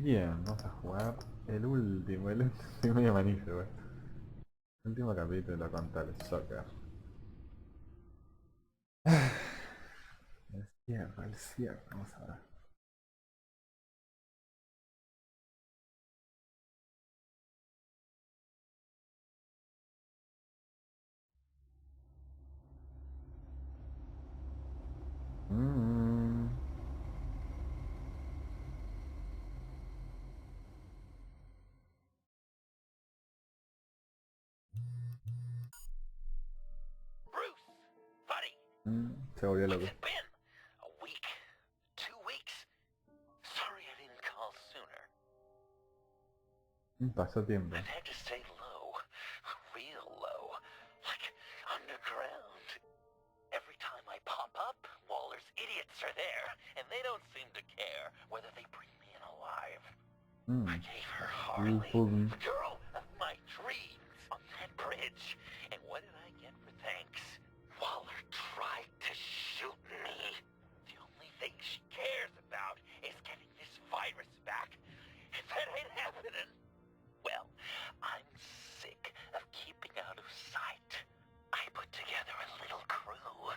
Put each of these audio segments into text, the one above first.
Bien, vamos a jugar el último, estoy medio manizo, güey. Último capítulo contra el soccer. El cierre, vamos a ver. Mm, Bruce, buddy, se volvió what's loco. it been? A week? 2 weeks? Sorry I didn't call sooner. Pasó tiempo. I've had to stay low, real low, like underground. Every time I pop up, Waller's idiots are there, and they don't seem to care whether they bring me in alive. I gave her Harley, the girl of my dreams, on that bridge, and what did I get for thanks? Waller tried to shoot me. The only thing she cares about is getting this virus back. If that ain't happening, well, I'm sick of keeping out of sight. I put together a little crew.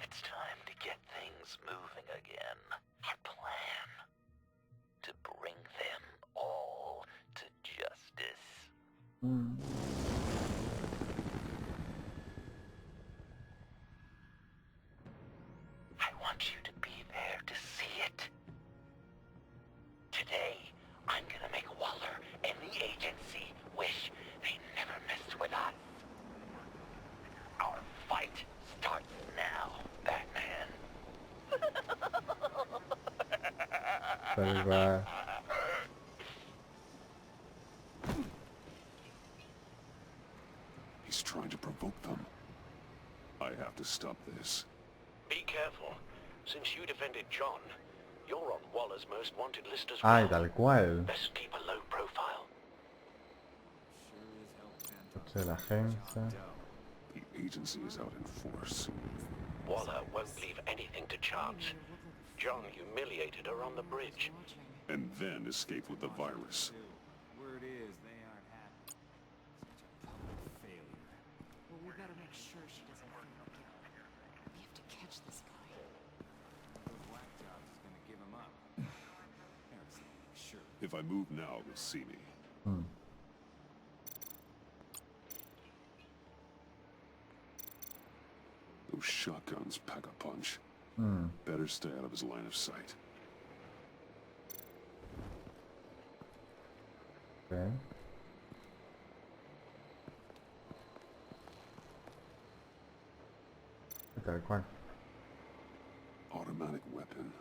It's time to get things moving again. Our plan. To bring them all to justice. I want you to be there to see it. Today, I'm gonna make Waller and the agency wish they never messed with us. Our fight starts now, Batman. Salva. He's trying to provoke them. I have to stop this. Be careful. Since you defended John, you're on Waller's most wanted list as well. Ay, tal cual. Best keep a low profile. Coche de la agencia. The agency is out in force. Waller won't leave anything to chance. John humiliated her on the bridge. And then escaped with the virus. Word is they aren't happy. Such a public failure. Well, we better make sure she doesn't feel guilt. We have to catch this guy. The Black Job is gonna give him up. Eric's gonna make sure. If I move now, they'll see me. Those shotguns pack a punch. Better stay out of his line of sight. Okay. Tal cual. Automatic weapon.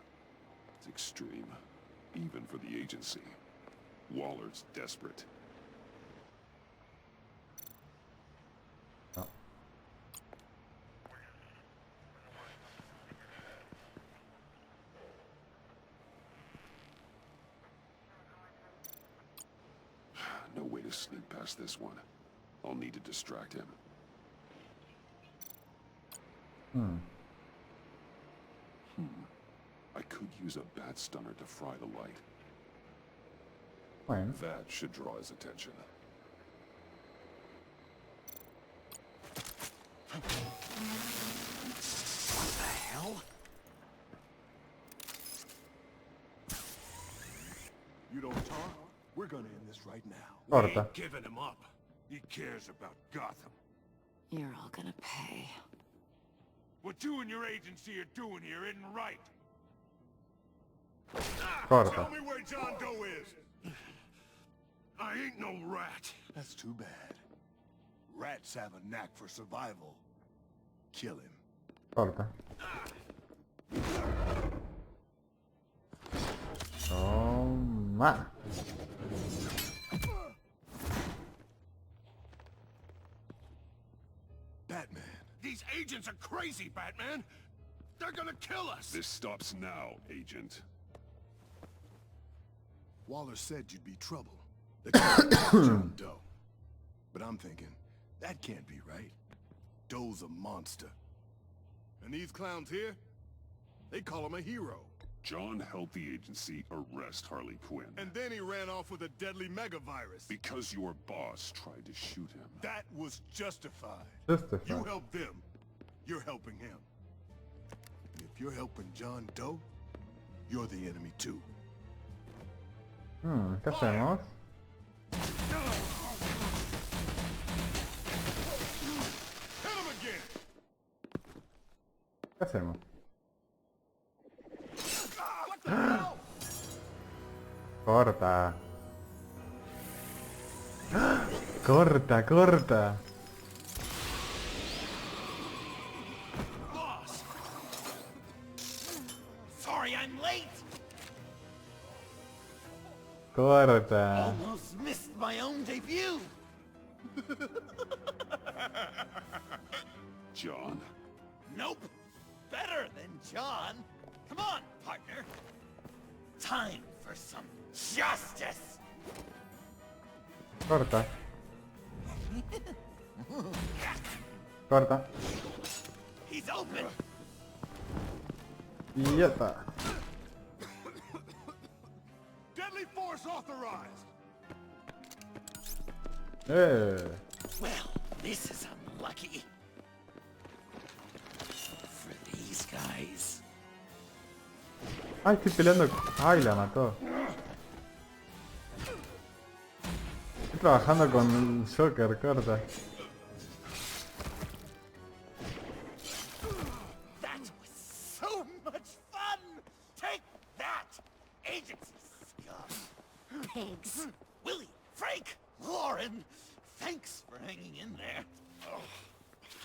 It's extreme. Even for the agency. Waller's desperate. No. No way to sneak past this one. I'll need to distract him. I could use a bat stunner to fry the light. Bueno. That should draw his attention. What the hell? You don't talk? We're gonna end this right now. Corta. Ain't giving him up. He cares about Gotham. You're all gonna pay. What you and your agency are doing here isn't right. Corta. Tell me where John Doe is. I ain't no rat. That's too bad. Rats have a knack for survival. Kill him. Corta. Toma. Batman. These agents are crazy, Batman. They're gonna kill us. This stops now, Agent. Waller said you'd be trouble. That John Doe. But I'm thinking, that can't be right. Doe's a monster. And these clowns here, they call him a hero. John helped the agency arrest Harley Quinn. And then he ran off with a deadly megavirus. Because your boss tried to shoot him. That was justified. Justified. You help them, you're helping him. And if you're helping John Doe, you're the enemy too. ¿Qué hacemos? Hit him again. ¿Qué hacemos? Corta. Corta, corta. Boss! Sorry I'm late! Corta. Almost missed my own debut! John? Nope! Better than John! Come on, partner! Time for some justice! Corta. Corta. He's open! Y ya está. Deadly force authorized. Well, this is unlucky. For these guys. Ay, estoy peleando. Ay, la mató. Estoy trabajando con el Joker, corta. That was so much fun! Take that, agency scum! Pigs. Willie, Frank, Lauren, thanks for hanging in there.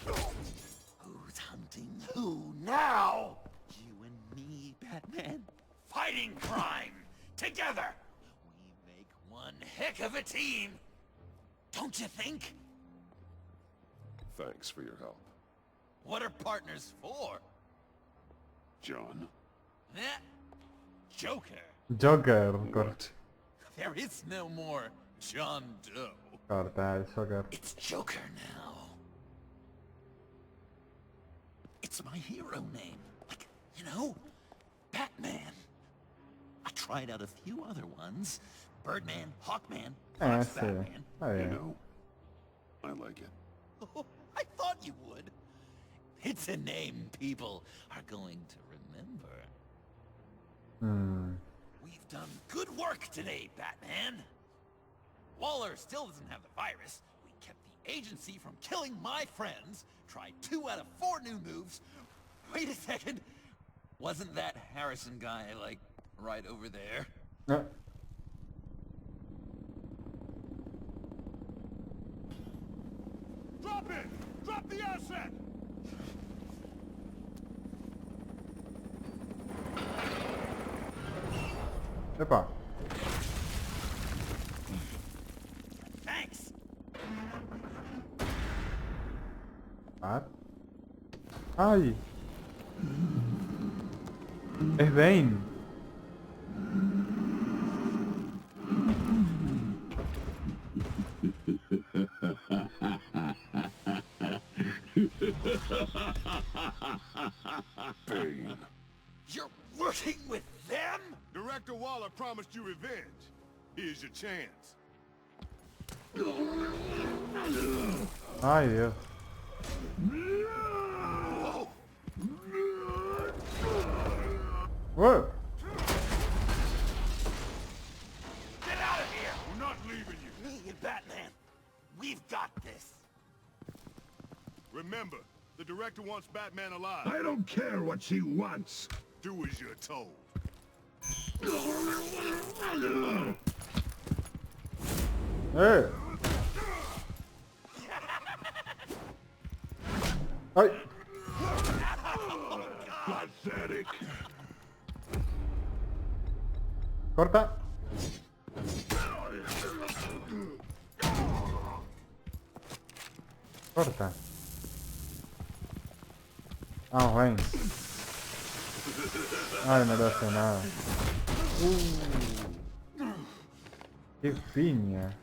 Who's hunting who now? You and me, Batman. Fighting crime together. We make one heck of a team. Don't you think? Thanks for your help. What are partners for? John? Eh? Joker. Joker, corta. There is no more John Doe. Corta, el Joker. It's Joker now. It's my hero name. Like, you know, Batman. I tried out a few other ones. Birdman, Hawkman, Fox Sí. Batman. Está You bien. know, I like it. Oh, I thought you would. It's a name people are going to remember. We've done good work today, Batman. Waller still doesn't have the virus. We kept the agency from killing my friends. Tried 2 out of 4 new moves. Wait a second. Wasn't that Harrison guy, like, right over there? No. Drop it! Drop the asset! Epa. Thanks. What? Ay. Es Bane. Bane. You're working with them? Director Waller promised you revenge. Here's your chance. Ay, Dios. Whoa. Get out of here! We're not leaving you. Me and Batman, we've got this. Remember, the director wants Batman alive. I don't care what she wants. Do as you're told. Hey. Ay. Pathetic. Corta. Corta. Vamos, ven. Ay, no le hace nada. Qué piña.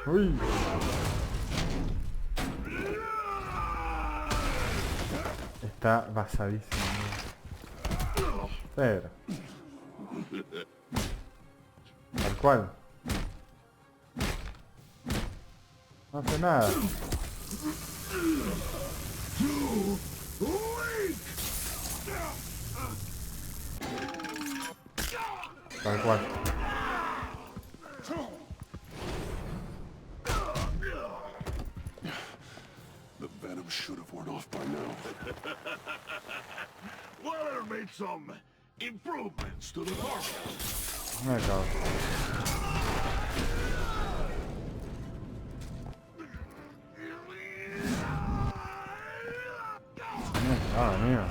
Uy. Está basadísimo. Pero. Tal cual. No hace nada. Tal cual. The venom should have worn off by now. Waller made some improvements to the formula. Me cago. Me cago, mío.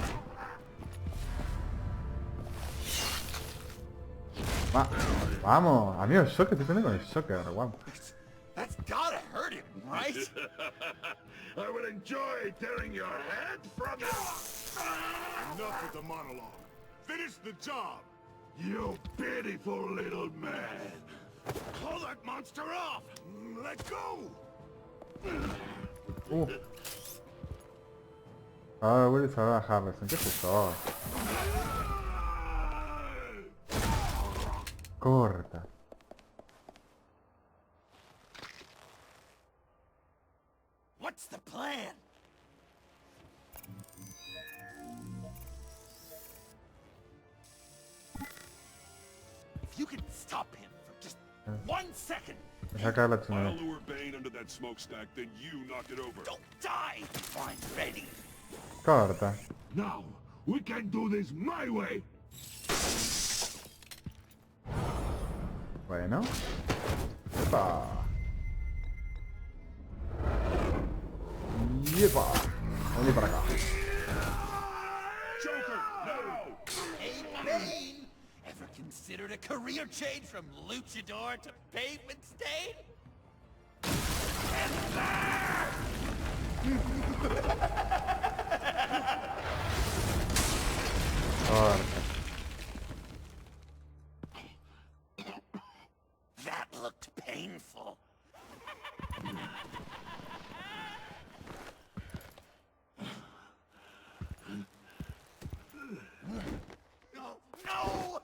Vamos, amigo, el shocker, estoy peleando con el shocker, guapo. That's gotta hurt him, right? I will enjoy tearing your head from it. Enough with the monologue. Finish the job. You pitiful little man. Pull that monster off. Let go. Ahora voy a salvar a Harrison, ¿qué es eso? Corta. What's the plan? If you could stop him for just 1 second, Sacar la I'll chingada. lure Bane under that smokestack, then you knock it over. don't die before I'm ready. Corta. Now, we can do this my way. Bueno. Epa. Yepa. Vení para acá. Joker, no! Hey, Bane! Ever considered a career change from luchador to pavement stain? Corta. That looked painful. No! No!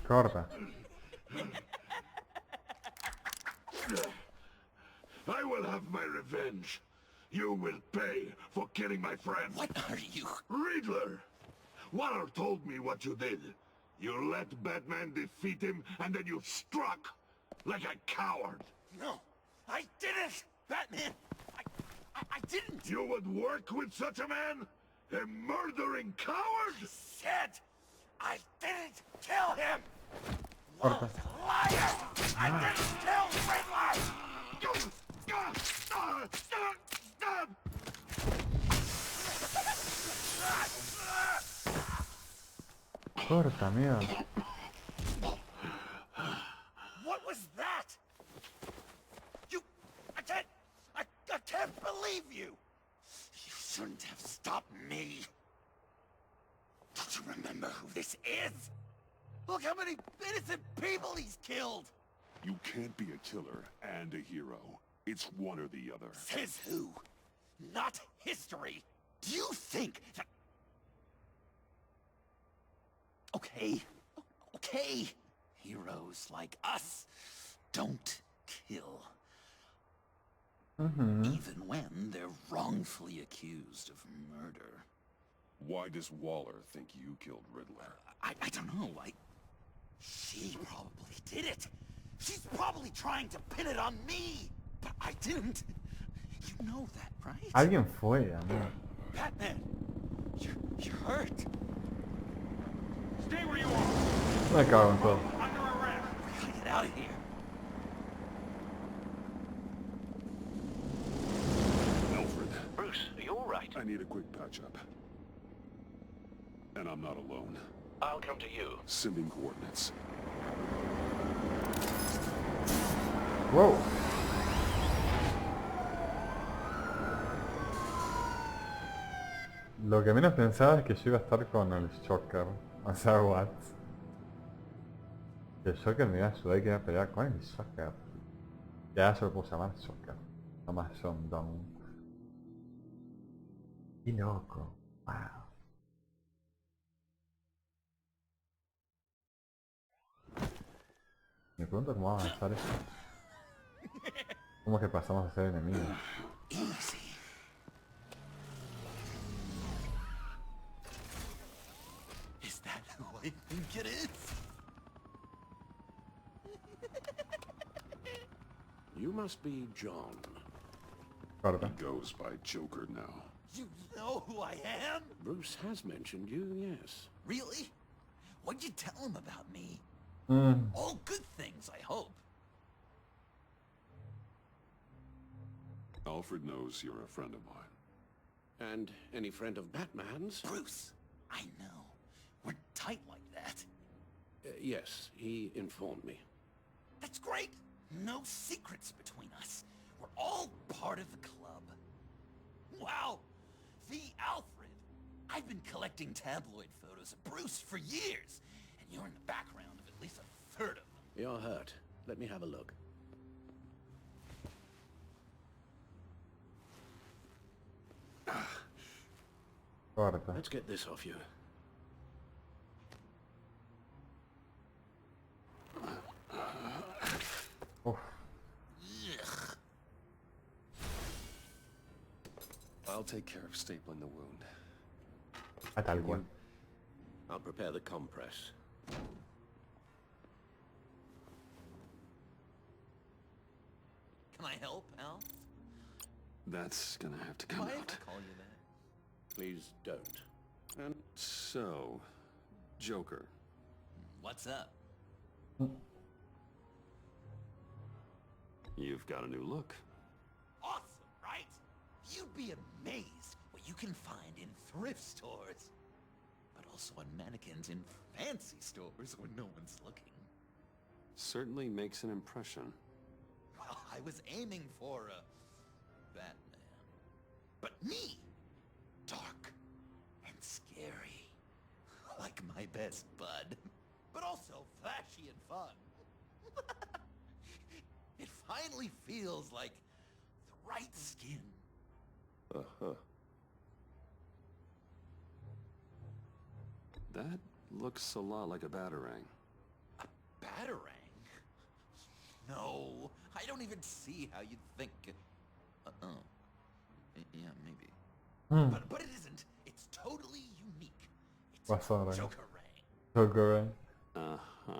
Corta. I will have my revenge. You will pay for killing my friend. What are you? Riddler! Waller told me what you did. You let Batman defeat him, and then you struck like a coward. No, I didn't! Batman! I didn't! You would work with such a man? A murdering coward? Said I didn't kill him! Corta. Liar! I didn't kill Riddler! Corta, amigo. What was that? I can't believe you! You shouldn't have stopped me. Don't you remember who this is? Look how many innocent people he's killed! You can't be a killer and a hero. It's one or the other. Says who? Not history. Do you think that... Okay. Okay. Heroes like us don't kill. Even when they're wrongfully accused of murder. Why does Waller think you killed Riddler? I don't know. She probably did it. She's probably trying to pin it on me. But I didn't. You know that, right? Alguien fue, amigo. Batman, you're hurt. Stay where you are. Me cago en todo. Under arrest. We gotta get out of here. Alfred, Bruce, are you all right? I need a quick patch-up. And I'm not alone. I'll come to you. Sending coordinates. Wow. Lo que menos pensaba es que yo iba a estar con el Shocker. O sea, what? Que el Shocker me iba a ayudar y que iba a pelear con el Shocker. Ya se lo puedo llamar Shocker. No más John Down. Y loco. Wow. Me pregunto cómo va a avanzar esto. ¿Cómo es que pasamos a ser enemigos? Easy. Is that who I think it is? You must be John. Corta. He goes by Joker now. You know who I am? Bruce has mentioned you, yes. Really? What'd you tell him about me? Mm. All good things, I hope. Alfred knows you're a friend of mine. And any friend of Batman's? Bruce, I know. We're tight like that. Yes, he informed me. That's great. No secrets between us. We're all part of the club. Wow! The Alfred! I've been collecting tabloid photos of Bruce for years, and you're in the background of at least a third of them. You're hurt. Let me have a look. Corta. Let's get this off you. Uf. Ugh. I'll take care of stapling the wound. Tal cual. I'll prepare the compress. Can I help, Al? That's gonna have to come Why out. if I call you that? Please don't. And So, Joker. What's up? You've got a new look. Awesome, right? You'd be amazed what you can find in thrift stores. But also on mannequins in fancy stores when no one's looking. Certainly makes an impression. Well, I was aiming for a Batman. But me! Dark and scary. Like my best bud. But also flashy and fun. It finally feels like the right skin. Uh-huh. That looks a lot like a Batarang. A Batarang? No, I don't even see how you'd think it... Yeah, maybe. Mm. But it isn't. It's totally unique. It's Batarang. Jokerang. Joker. Uh-huh.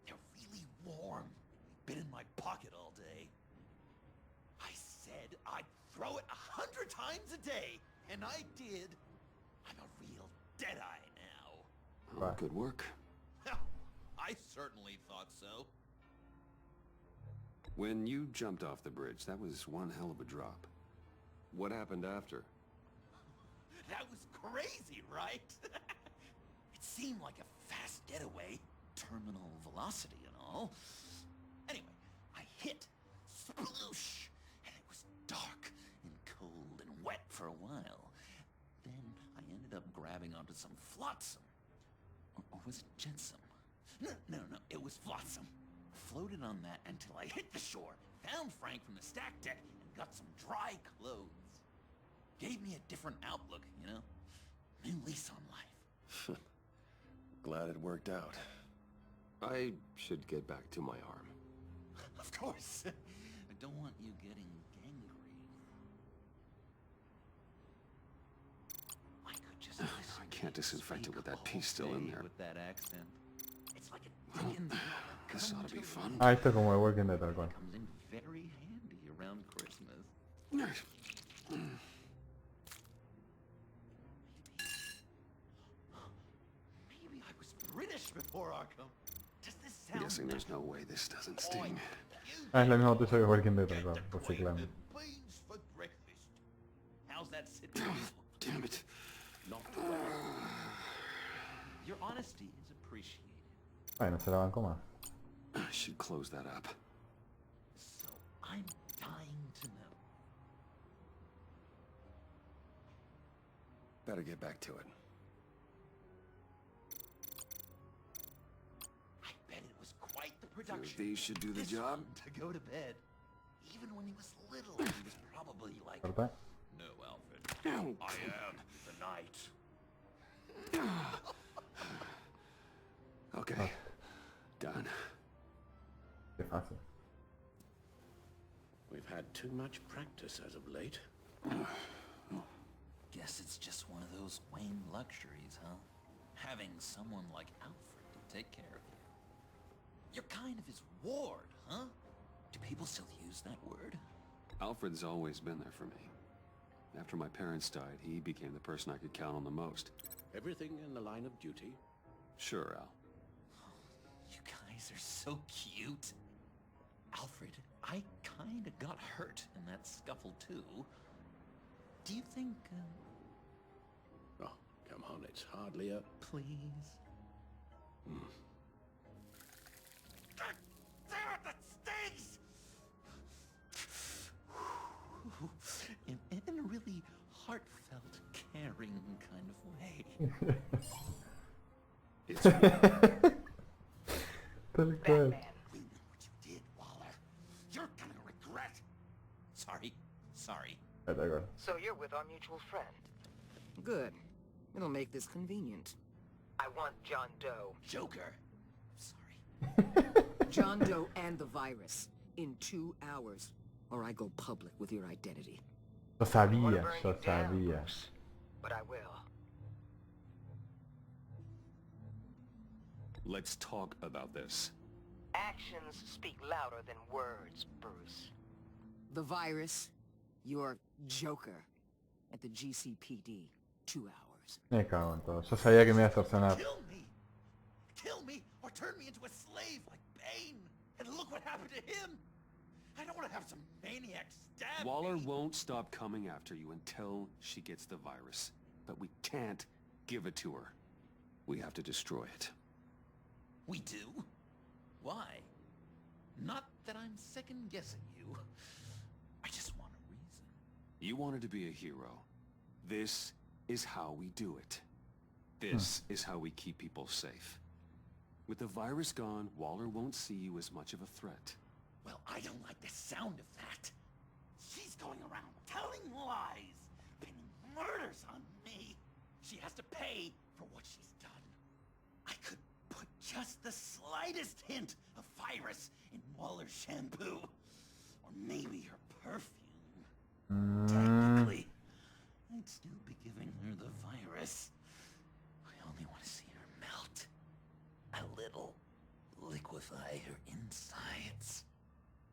They're really warm. They've been in my pocket all day. I said I'd throw it 100 times a day, and I did. I'm a real Deadeye now. Oh, Right. good work. I certainly thought so. When you jumped off the bridge, that was one hell of a drop. What happened after? That was crazy, right? It seemed like a fast getaway, terminal velocity and all. Anyway, I hit, sploosh, and it was dark and cold and wet for a while. Then I ended up grabbing onto some flotsam. Or was it jetsam? No, it was flotsam. Floated on that until I hit the shore, found Frank from the stack deck, and got some dry clothes. Gave me a different outlook, you know? New lease on life. Glad it worked out. I should get back to my arm. Of course. I don't want you getting gangrene. I could just listen I can't to you disinfect it speak with that all piece still in day there. With that accent. It's like a Dickens novel This come ought to be fun. Ah, esto es como el Walking Dead tal cual. comes in very handy around Christmas. Maybe I was British before Arkham. Does this I'm sound guessing there's no way this doesn't Oh, sting. Ah, es la misma tuya que Walking Dead tal Get cual. the Reciclando. beans for breakfast. How's that sit with you? Damn it. not well. Your honesty is appreciated. Bueno, se la banco más. I should close that up. So I'm dying to know. Better get back to it. I bet it was quite the Few of production. these should do the This job. one to go to bed. Even when he was little, he was probably like, Corta. "No, Alfred, I am the knight. Okay. Done. Qué fácil. We've had too much practice as of late. Guess it's just one of those Wayne luxuries, huh? Having someone like Alfred to take care of you. You're kind of his ward, huh? Do people still use that word? Alfred's always been there for me. After my parents died, he became the person I could count on the most. Everything in the line of duty. Sure, Al. You guys are so cute. Alfred, I kinda got hurt in that scuffle too. Do you think, Oh, come on, it's hardly a... please? God damn it, that stings! In a really heartfelt, caring kind of way. It's Tal cual. We know what you did, Waller. You're gonna regret. Sorry. Ya te acuerdo. So you're with our mutual friend. Good. It'll make this convenient. I want John Doe. Joker. Sorry. John Doe and the virus. In 2 hours. Or I go public with your identity. Yo I wanna sabía, burn yo you down, sabía. Bruce, but I will. Let's talk about this. Actions speak louder than words, Bruce. The virus. Your Joker. At the GCPD. 2 hours. Me cago en todo. Yo sabía que me iba a extorsionar. Kill me! Kill me or turn me into a slave like Bane! And look what happened to him! I don't want to have some maniac stab Waller me. won't stop coming after you until she gets the virus. But we can't give it to her. We have to destroy it. We do? Why? Not that I'm second-guessing you. I just want a reason. You wanted to be a hero. This is how we do it. This is how we keep people safe. With the virus gone, Waller won't see you as much of a threat. Well, I don't like the sound of that. She's going around telling lies, pinning murders on me. She has to pay for what she's done. I could put just the slightest hint of virus in Waller's shampoo. Or maybe her perfume. Technically, I'd still be giving her the virus. I only want to see her melt. A little. Liquefy her insides.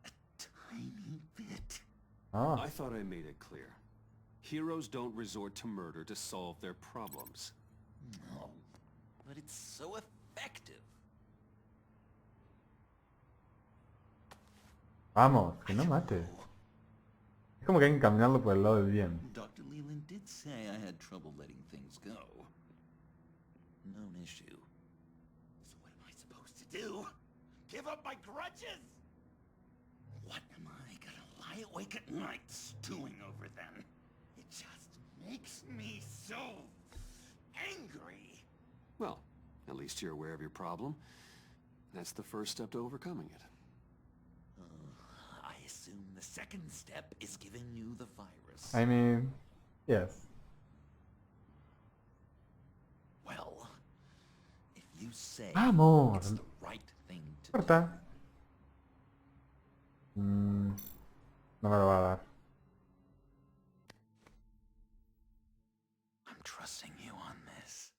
A tiny bit. Ah, I thought I made it clear. Heroes don't resort to murder to solve their problems. No, but it's so effective. vamos, que no mate. Es como que hay que encaminarlo por el lado del bien. Dr. Leland did say I had trouble letting things go. Known issue. So what am I supposed to do? Give up my grudges? What am I gonna lie awake at night stewing over then? It just makes me so angry. Well, at least you're aware of your problem. That's the first step to overcoming it. I assume the second step is giving you the virus. I mean, yes. Well, if you say Vamos. it's the right thing to do, Corta. No me lo va a dar. I'm trusting you on this.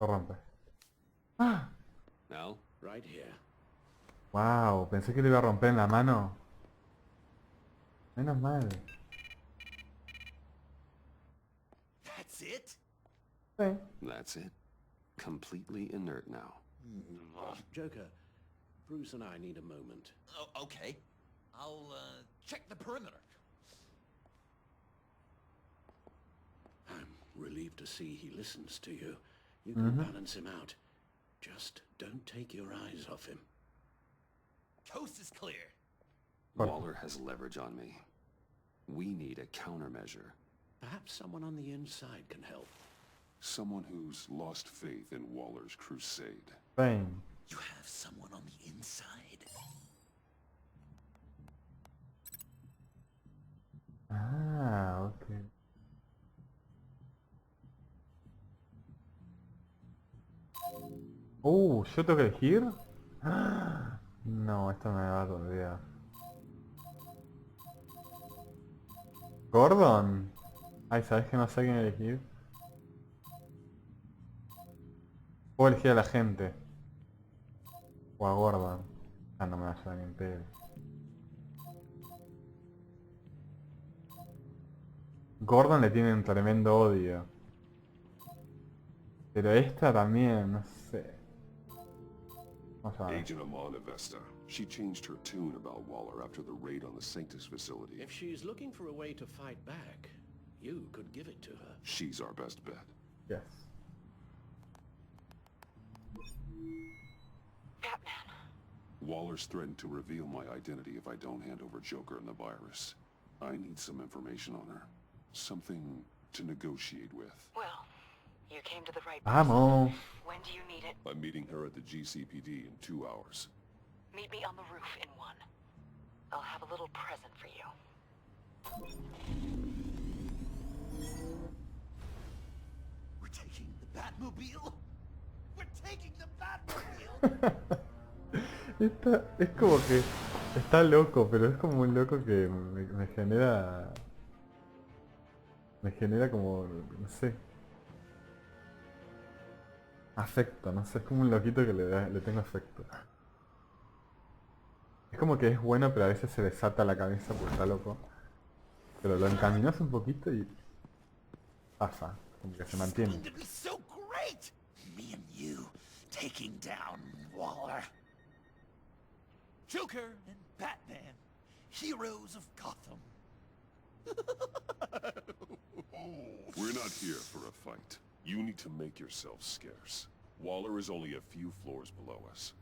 Lo rompe. Ah. Al? Right here. Wow, pensé que lo iba a romper en la mano. Menos mal. That's it? Sí. That's it. Completely inert now. Joker, Bruce and I need a moment. Oh, okay. I'll check the perimeter. I'm relieved to see he listens to you. You can balance him out. Just don't take your eyes off him. Coast is clear. Waller has leverage on me. We need a countermeasure. Perhaps someone on the inside can help. Someone who's lost faith in Waller's crusade. Bane. You have someone on the inside. ¿Yo tengo que elegir? ¡Ah! No, esto me va a todavía. ¿Gordon? Ay, ¿sabes que no sé quién elegir? Puedo elegir a la gente. O a Gordon. Ah, no me va a ayudar ni en pedo. Gordon le tiene un tremendo odio. Pero esta también, no sé. Vamos a ver. Agent Amon Avesta. She changed her tune about Waller after the raid on the Sanctus facility. If she's looking for a way to fight back, you could give it to her. She's our best bet. Yes. Batman. Waller's threatened to reveal my identity if I don't hand over Joker and the virus. I need some information on her. Something to negotiate with. Well, you came to the right person. Vamos. When do you need it? I'm meeting her at the GCPD in 2 hours. Meet me on the roof in 1. I'll have a little present for you. We're taking the Batmobile? We're taking the Batmobile! Es como que está loco, pero es como un loco que me genera... Me genera como, no sé... Afecto, no sé, es como un loquito que le tengo afecto. Es como que es bueno, pero a veces se desata la cabeza porque está loco. Pero lo encaminas un poquito y... pasa, como que se mantiene. It's going to be so great! Me and you taking down Waller. Joker and Batman, heroes of Gotham. We're not here for a fight. You need to make yourself scarce. Waller is only a few floors below us.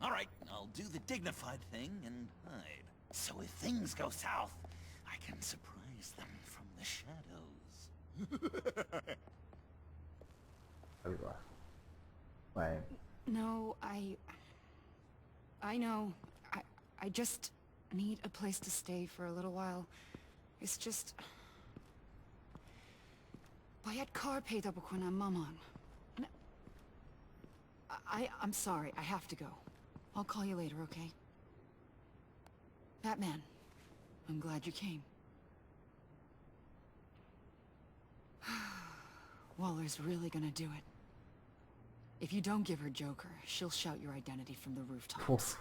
All right, I'll do the dignified thing and hide. So if things go south, I can surprise them from the shadows. Algo así. Bueno. No, I know. I just need a place to stay for a little while. It's just... باید کار پیدا بکنم مامان. I'm sorry, I have to go. I'll call you later, okay? Batman, I'm glad you came. Waller's really gonna do it. If you don't give her Joker, she'll shout your identity from the rooftops. Uf.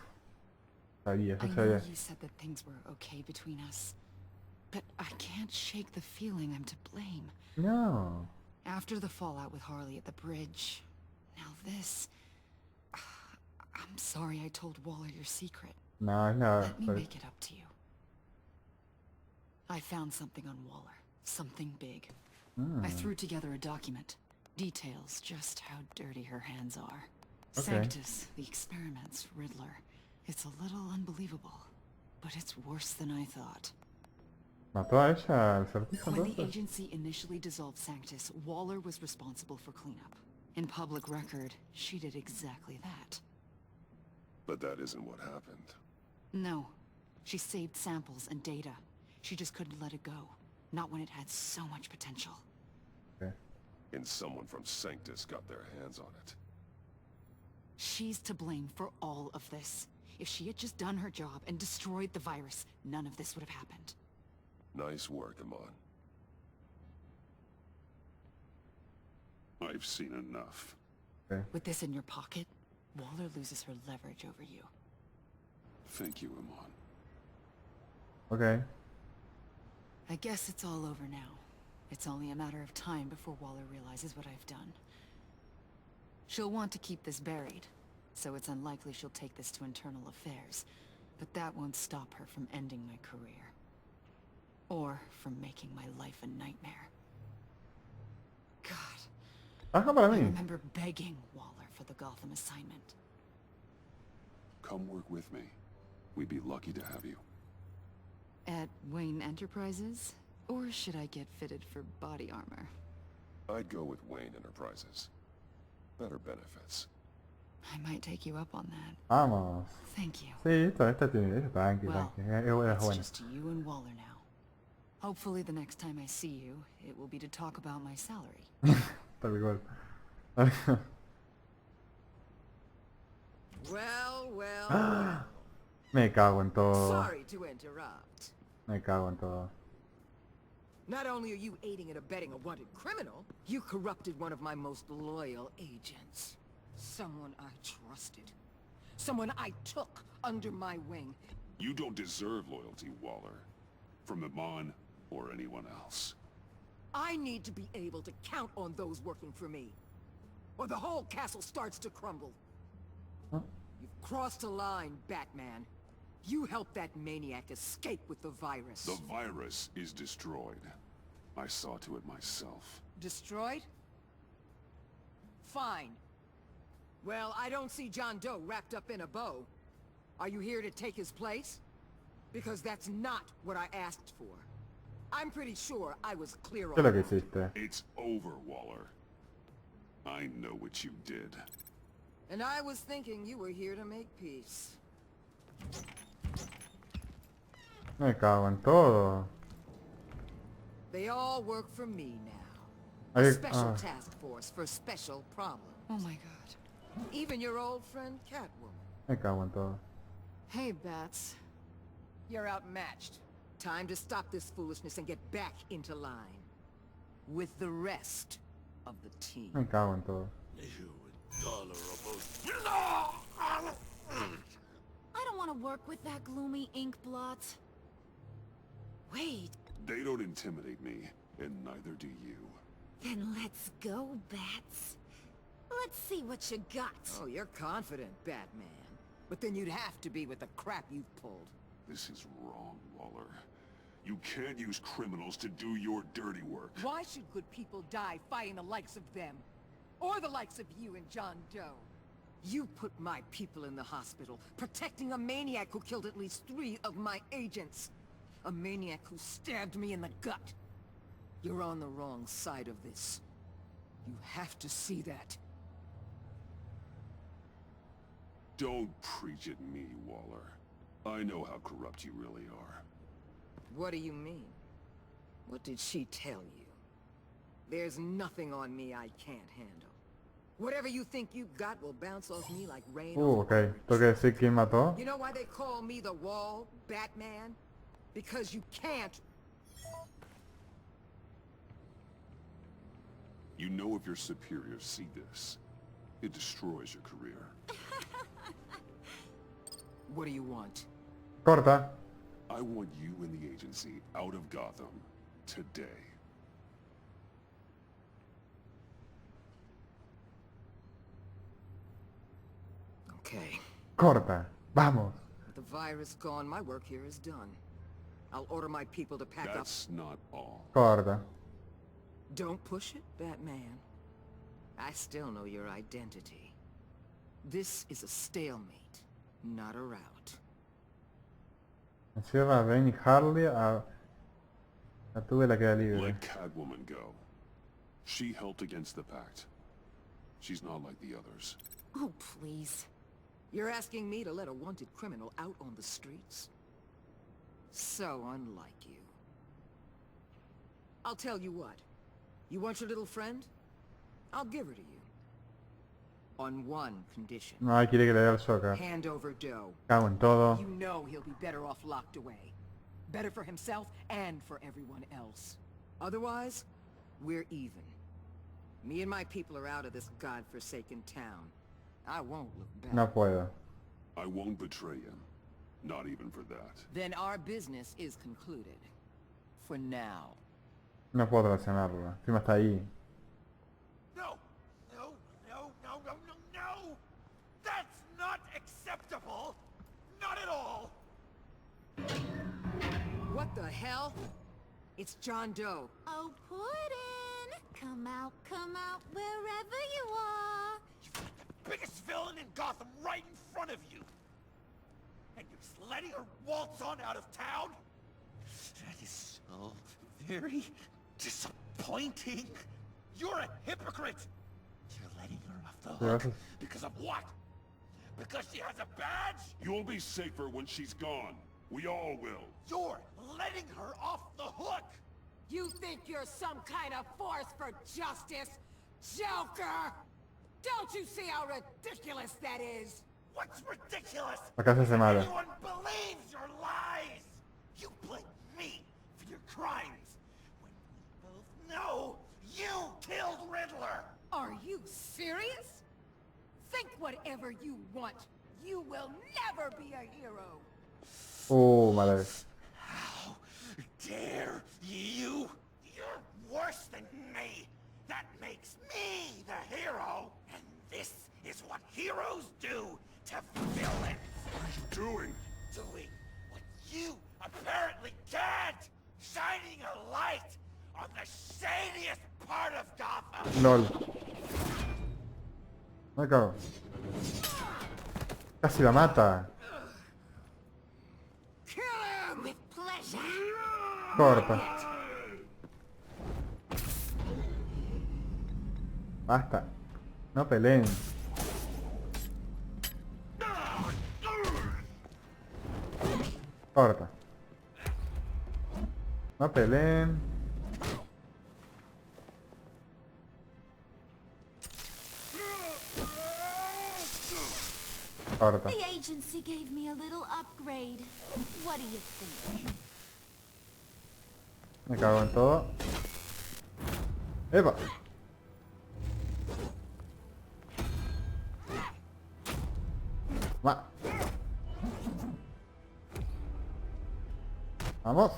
Sabía, I yo know sabía. you said that things were okay between us, but I can't shake the feeling I'm to blame. No. After the fallout with Harley at the bridge, now this... I'm sorry I told Waller your secret. No, es la... Let me make it up to you. I found something on Waller. Something big. I threw together a document. Details just how dirty her hands are. Okay. Sanctus, the experiments, Riddler. It's a little unbelievable, but it's worse than I thought. ¿Mató a ella al Acertijo When the entonces? agency initially dissolved Sanctus, Waller was responsible for cleanup. In public record, she did exactly that. But that isn't what happened. No. She saved samples and data. She just couldn't let it go. Not when it had so much potential. Okay. And someone from Sanctus got their hands on it. She's to blame for all of this. If she had just done her job and destroyed the virus, none of this would have happened. Nice work, Amon. I've seen enough. Okay. With this in your pocket, Waller loses her leverage over you. Thank you, Amon. Okay. I guess it's all over now. It's only a matter of time before Waller realizes what I've done. She'll want to keep this buried, so it's unlikely she'll take this to internal affairs. But that won't stop her from ending my career. Or from making my life a nightmare. God. Ajá para I mí. remember begging Waller for the Gotham assignment. Come work with me. We'd be lucky to have you. At Wayne Enterprises? Or should I get fitted for body armor? I'd go with Wayne Enterprises. Better benefits. I might take you up on that. Vamos. Thank you. Sí, esta tiene... Esta tranqui, Well, tranqui. Es it's buena. just you and Waller now. Hopefully the next time I see you, it will be to talk about my salary. Tal cual. Well, well, well. Me cago en todo. Sorry to interrupt. Me cago en todo. Not only are you aiding and abetting a wanted criminal, you corrupted one of my most loyal agents. Someone I trusted. Someone I took under my wing. You don't deserve loyalty, Waller. From Iman or anyone else. I need to be able to count on those working for me. Or the whole castle starts to crumble. Huh? You've crossed a line, Batman. You helped that maniac escape with the virus. The virus is destroyed. I saw to it myself. Destroyed? Fine. Well, I don't see John Doe wrapped up in a bow. Are you here to take his place? Because that's not what I asked for. I'm pretty sure I was clear ¿Qué es lo on que that. hiciste? It's over, Waller. I know what you did. And I was thinking you were here to make peace. Me cago en todo. They all work for me now. Ahí- A special ah. task force for special problems. Oh my god. Even your old friend Catwoman. Me cago en todo. Hey, Bats. You're outmatched. Time to stop this foolishness and get back into line. With the rest of the team. Me cago en todo. You and Dollar are both... I don't want to work with that gloomy ink blot. Wait, They don't intimidate me, and neither do you. then let's go, Bats. Let's see what you got. Oh, you're confident, Batman. But then you'd have to be with the crap you've pulled. This is wrong, Waller. You can't use criminals to do your dirty work. Why should good people die fighting the likes of them? Or the likes of you and John Doe? You put my people in the hospital, protecting a maniac who killed at least 3 of my agents. A maniac who stabbed me in the gut. You're on the wrong side of this. You have to see that. Don't preach at me, Waller. I know how corrupt you really are. What do you mean? What did she tell you? There's nothing on me I can't handle. Whatever you think you got will bounce off me like rain off Ok. Tengo que decir quién mató. You know why they call me the Wall, Batman? Because you can't. You know if your superiors see this, it destroys your career. What do you want? Corta. I want you and the agency out of Gotham today. Okay. Corta. Vamos. With the virus gone, my work here is done. I'll order my people to pack That's not all. Corta. up. Don't push it, Batman. I still know your identity. This is a stalemate, not a rout. Encierra a Bane y Harley a tú de la queda libre. Let Catwoman go. She helped against the Pact. She's not like the others. Oh, please. You're asking me to let a wanted criminal out on the streets? So unlike you. I'll tell you what. You want your little friend? I'll give her to you. On one condition. No, quiere que le dé el Joker. Hand over Doe. Cago en todo. You know he'll be better off locked away. Better for himself and for everyone else. Otherwise, we're even. Me and my people are out of this godforsaken town. I won't look back. No puedo. I won't betray him. Not even for that. Then our business is concluded. For now. No puedo traicionarlo. Encima está ahí. No! No, no, no, no, no, no! That's not acceptable! Not at all! What the hell? It's John Doe. Oh, Puddin'! Come out, wherever you are. You've got the biggest villain in Gotham right in front of you! And you're just letting her waltz on out of town? That is so very disappointing. You're a hypocrite! You're letting her off the hook Yes. because of what? Because she has a badge? You'll be safer when she's gone. We all will. You're letting her off the hook! You think you're some kind of force for justice? Joker! Don't you see how ridiculous that is? What's ridiculous? Acá se hace malo. Everyone believes your lies. You blame me for your crimes when we both know you killed Riddler. Are you serious? Think whatever you want. You will never be a hero. Vale. How dare you? You're worse than me. That makes me the hero. And this is what heroes do to villains. What are you doing? Doing what you apparently can't. Shining a light on the shadiest part of Gotham. LOL. Me cago. Casi la mata. Kill him with pleasure. Corta. Basta. No peleen. Corta. No peleen. Corta. The agency gave me a little upgrade. What do you think? Me cago en todo. ¡Epa! Va. Vamos.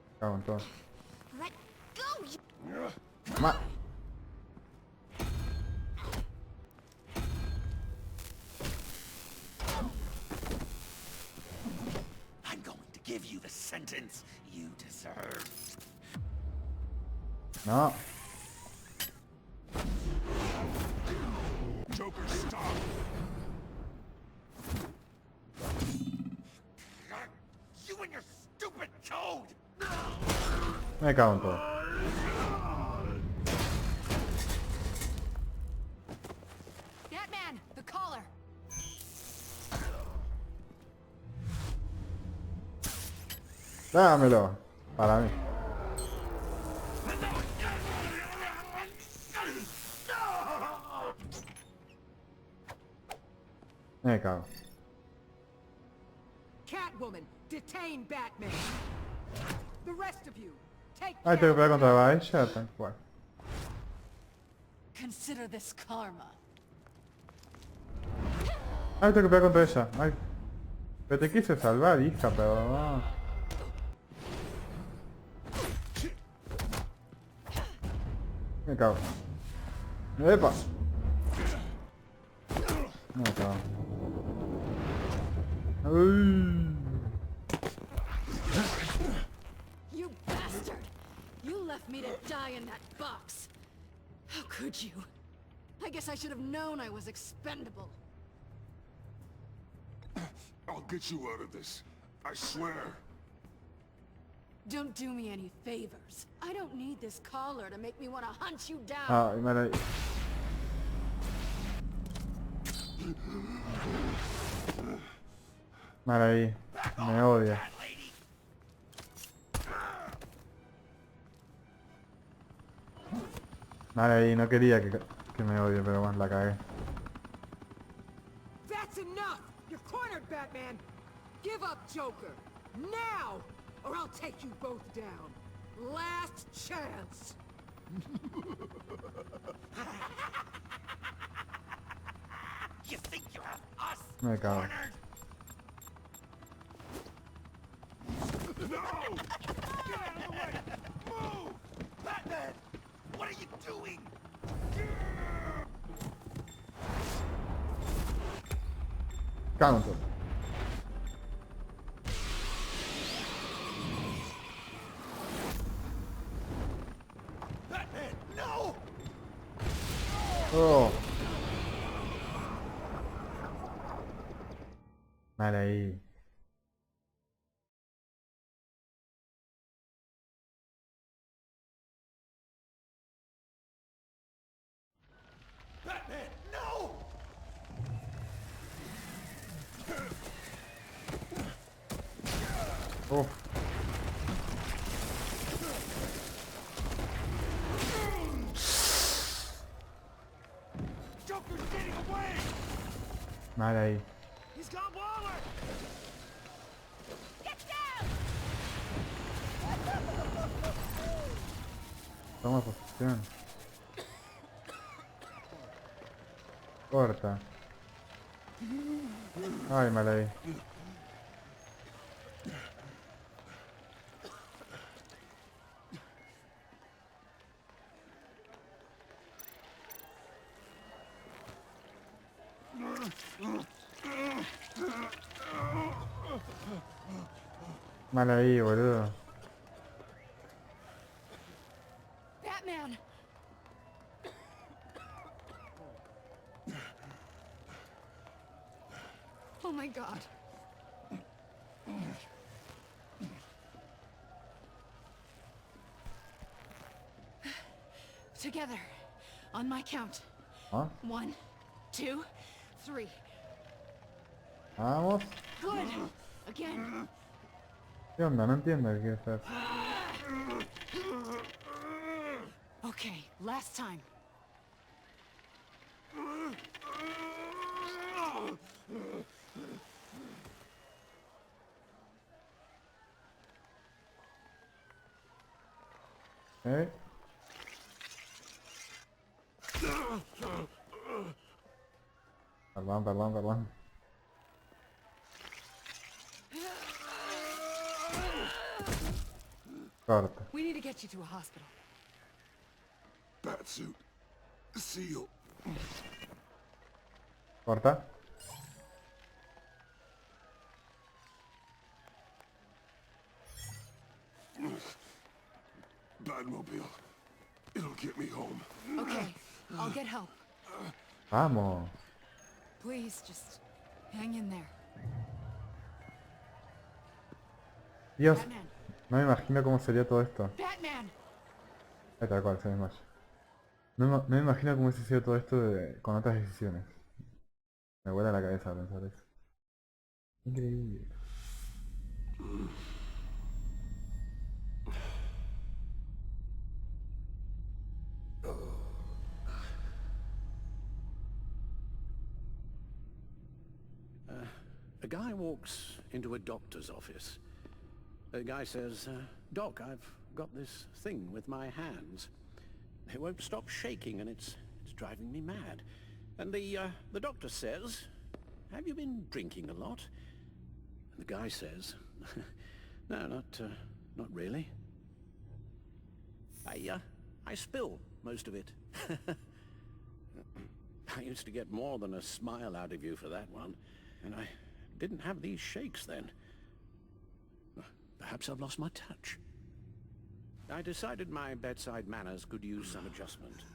Me cago en todo. Let go, you... Va. I'm going to give you the sentence you deserve. No. Joker, stop! You and your stupid code! Me cago en todo. Batman, the collar. Dámelo. Para mí. Me cago. Catwoman, detain Batman. The rest of you, take Ay, tengo que pelear care. contra ella. Tan cual. Consider this karma. Ay, tengo que pelear contra ella. Ay. Pero te quise salvar, hija, pero no. Me cago. ¡Epa! Me cago. Uy. You bastard! You left me to die in that box. How could you? I guess I should have known I was expendable. I'll get you out of this. I swear. Don't do me any favors. I don't need this collar to make me want to hunt you down. Ay, mira ahí. Mira ahí. Me odia. Mira ahí, no quería que me odie, pero bueno, la cagué. That's enough! You're cornered, Batman! Give up, Joker! Now! Or I'll take you both down. Last chance! You think you have us Me cago. cornered? No! Get out of the way! Move! Batman! What are you doing? Cago en todo. Batman, no! Oh. Vale ahí. Batman, no! Uf. Mal ahí. He's got Waller! Get down! Toma posición. Corta. Ay, mal ahí. Mal ahí, boludo. Batman! Oh my god. Together. On my count. ¿Ah? 1, 2, 3. Vamos. Good. Again. ¿Qué onda? No entiendo qué hacer. Okay, last time. ¿Eh? Perdón, perdón, perdón. Corta. We need to get you to a hospital. Batsuit. Seal. Corta. Batmobile. It'll get me home. Okay, I'll get help. Vamos. Please, just hang in there. Dios, Batman. no me imagino cómo sería todo esto. Batman! Ahí tal cual, se desmaya. No me imagino cómo hubiese sido todo esto con otras decisiones. Me vuela la cabeza pensar eso. Increíble. A guy walks into a doctor's office. The guy says, Doc, I've got this thing with my hands. It won't stop shaking and it's driving me mad. And the doctor says, have you been drinking a lot? And the guy says, no, not really. I spill most of it. I used to get more than a smile out of you for that one. And I didn't have these shakes then. Perhaps I've lost my touch. I decided my bedside manners could use some adjustment.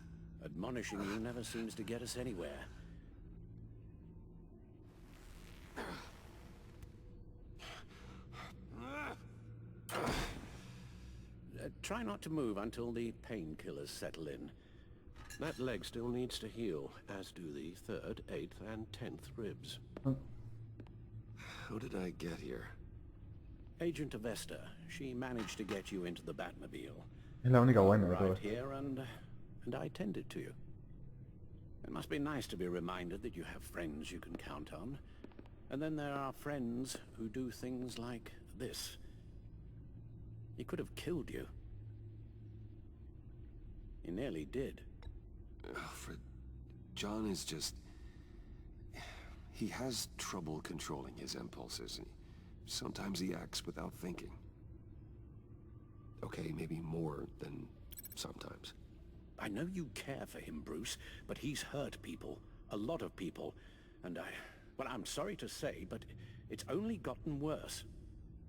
Admonishing you never seems to get us anywhere. Try not to move until the painkillers settle in. That leg still needs to heal, as do the 3rd, 8th, and 10th ribs. How did I get here? Agent Avesta, she managed to get you into the Batmobile. Es la única buena de todo Right esto. here, and I tended to you. It must be nice to be reminded that you have friends you can count on. And then there are friends who do things like this. He could have killed you. He nearly did. Alfred, John is just... He has trouble controlling his impulses. Sometimes he acts without thinking. Okay, maybe more than sometimes. I know you care for him, Bruce, but he's hurt people. A lot of people. And well, I'm sorry to say, but it's only gotten worse.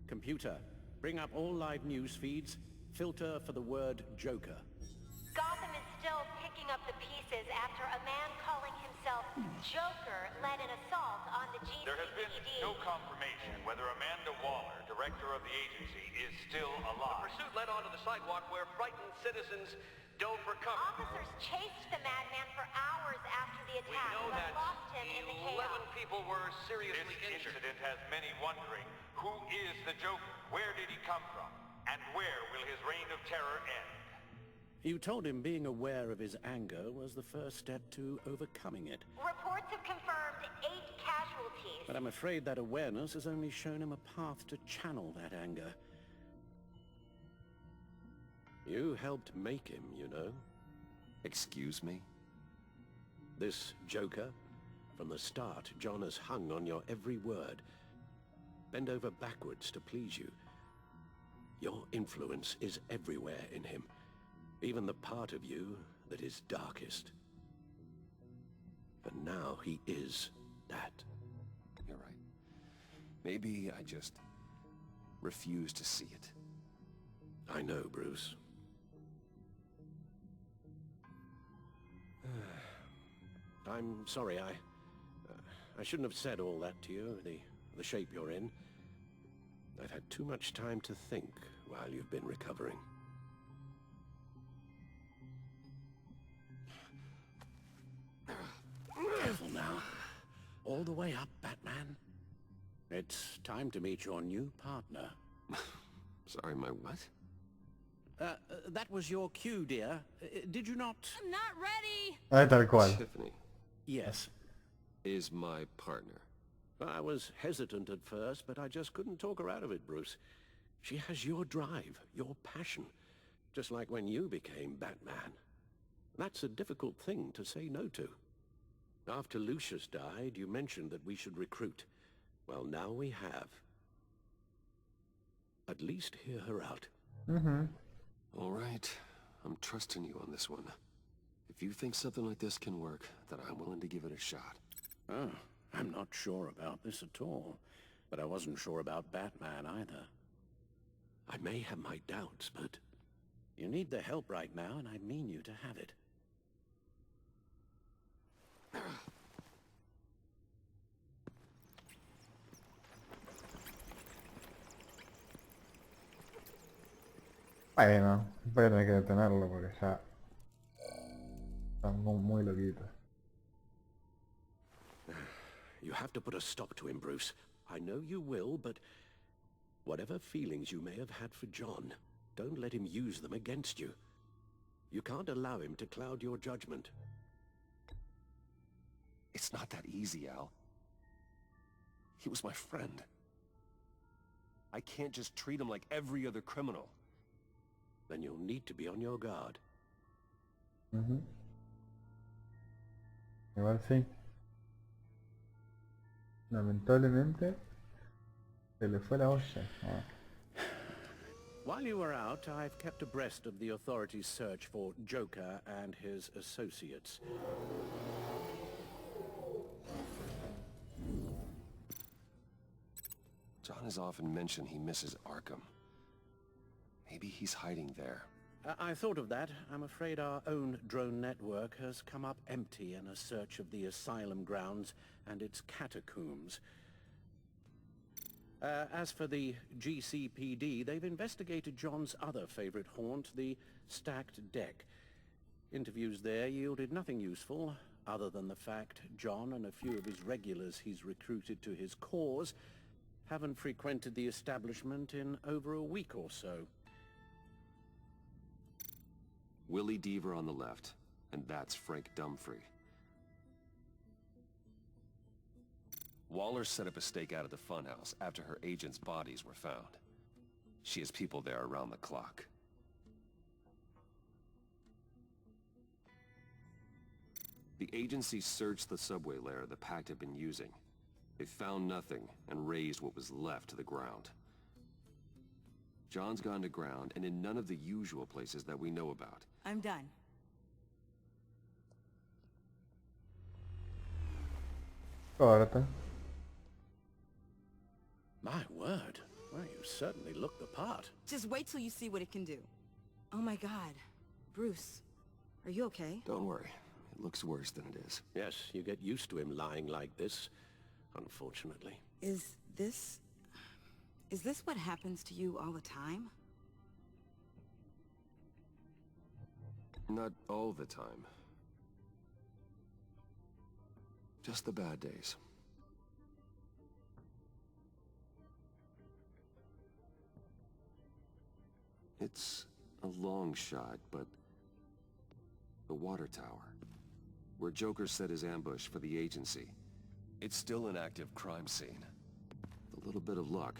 Computer, bring up all live news feeds. Filter for the word Joker. Gotham is still picking up the pieces after a man calling himself Joker led an assault on the GCPD. There has been no confirmation whether Amanda Waller, director of the agency, is still alive. The pursuit led onto the sidewalk where frightened citizens dove for cover. Officers chased the madman for hours after the We attack, know but that lost him in the chaos. 11 people were seriously This injured. incident has many wondering, who is the Joker? Where did he come from? And where will his reign of terror end? You told him being aware of his anger was the first step to overcoming it. Reports have confirmed 8 casualties But I'm afraid that awareness has only shown him a path to channel that anger. You helped make him, you know. Excuse me? This Joker, from the start, John has hung on your every word. Bend over backwards to please you. Your influence is everywhere in him, even the part of you that is darkest. And now he is that. You're right. Maybe I just refuse to see it. I know, Bruce. I'm sorry, I shouldn't have said all that to you, the shape you're in. I've had too much time to think while you've been recovering. Careful now. All the way up, Batman. It's time to meet your new partner. Sorry, my what? That was your cue, dear. Did you not? I'm not ready! Tal cual. Tiffany Yes. is my partner. I was hesitant at first, but I just couldn't talk her out of it, Bruce. She has your drive, your passion, just like when you became Batman. That's a difficult thing to say no to. After Lucius died, you mentioned that we should recruit. Well, now we have. At least hear her out. All right. I'm trusting you on this one. If you think something like this can work, then I'm willing to give it a shot. Oh, I'm not sure about this at all. But I wasn't sure about Batman either. I may have my doubts, but you need the help right now, and I mean you to have it. Bueno, voy a tener que detenerlo porque ya está muy loquito. You have to put a stop to him, Bruce. I know you will, but whatever feelings you may have had for John, don't let him use them against you. You can't allow him to cloud your judgment. It's not that easy, Al. He was my friend. I can't just treat him like every other criminal. Then you'll need to be on your guard. Igual sí. Lamentablemente se le fue la olla. While you were out, I've kept abreast of the authorities' search for Joker and his associates. John has often mentioned he misses Arkham. Maybe he's hiding there. I thought of that. I'm afraid our own drone network has come up empty in a search of the asylum grounds and its catacombs. As for the GCPD, they've investigated John's other favorite haunt, the stacked deck. Interviews there yielded nothing useful, other than the fact John and a few of his regulars he's recruited to his cause haven't frequented the establishment in over a week or so. Willie Deaver on the left, and that's Frank Dumfrey. Waller set up a stakeout at the funhouse after her agents' bodies were found. She has people there around the clock. The agency searched the subway lair the Pact had been using. They found nothing and razed what was left to the ground. John's gone to ground and in none of the usual places that we know about. I'm done. Corta. My word. Well, you certainly look the part. Just wait till you see what it can do. Oh my god. Bruce, are you okay? Don't worry. It looks worse than it is. Yes, you get used to him lying like this, unfortunately. Is this what happens to you all the time? Not all the time. Just the bad days. It's a long shot, but the water tower, where Joker set his ambush for the agency, It's still an active crime scene. With a little bit of luck,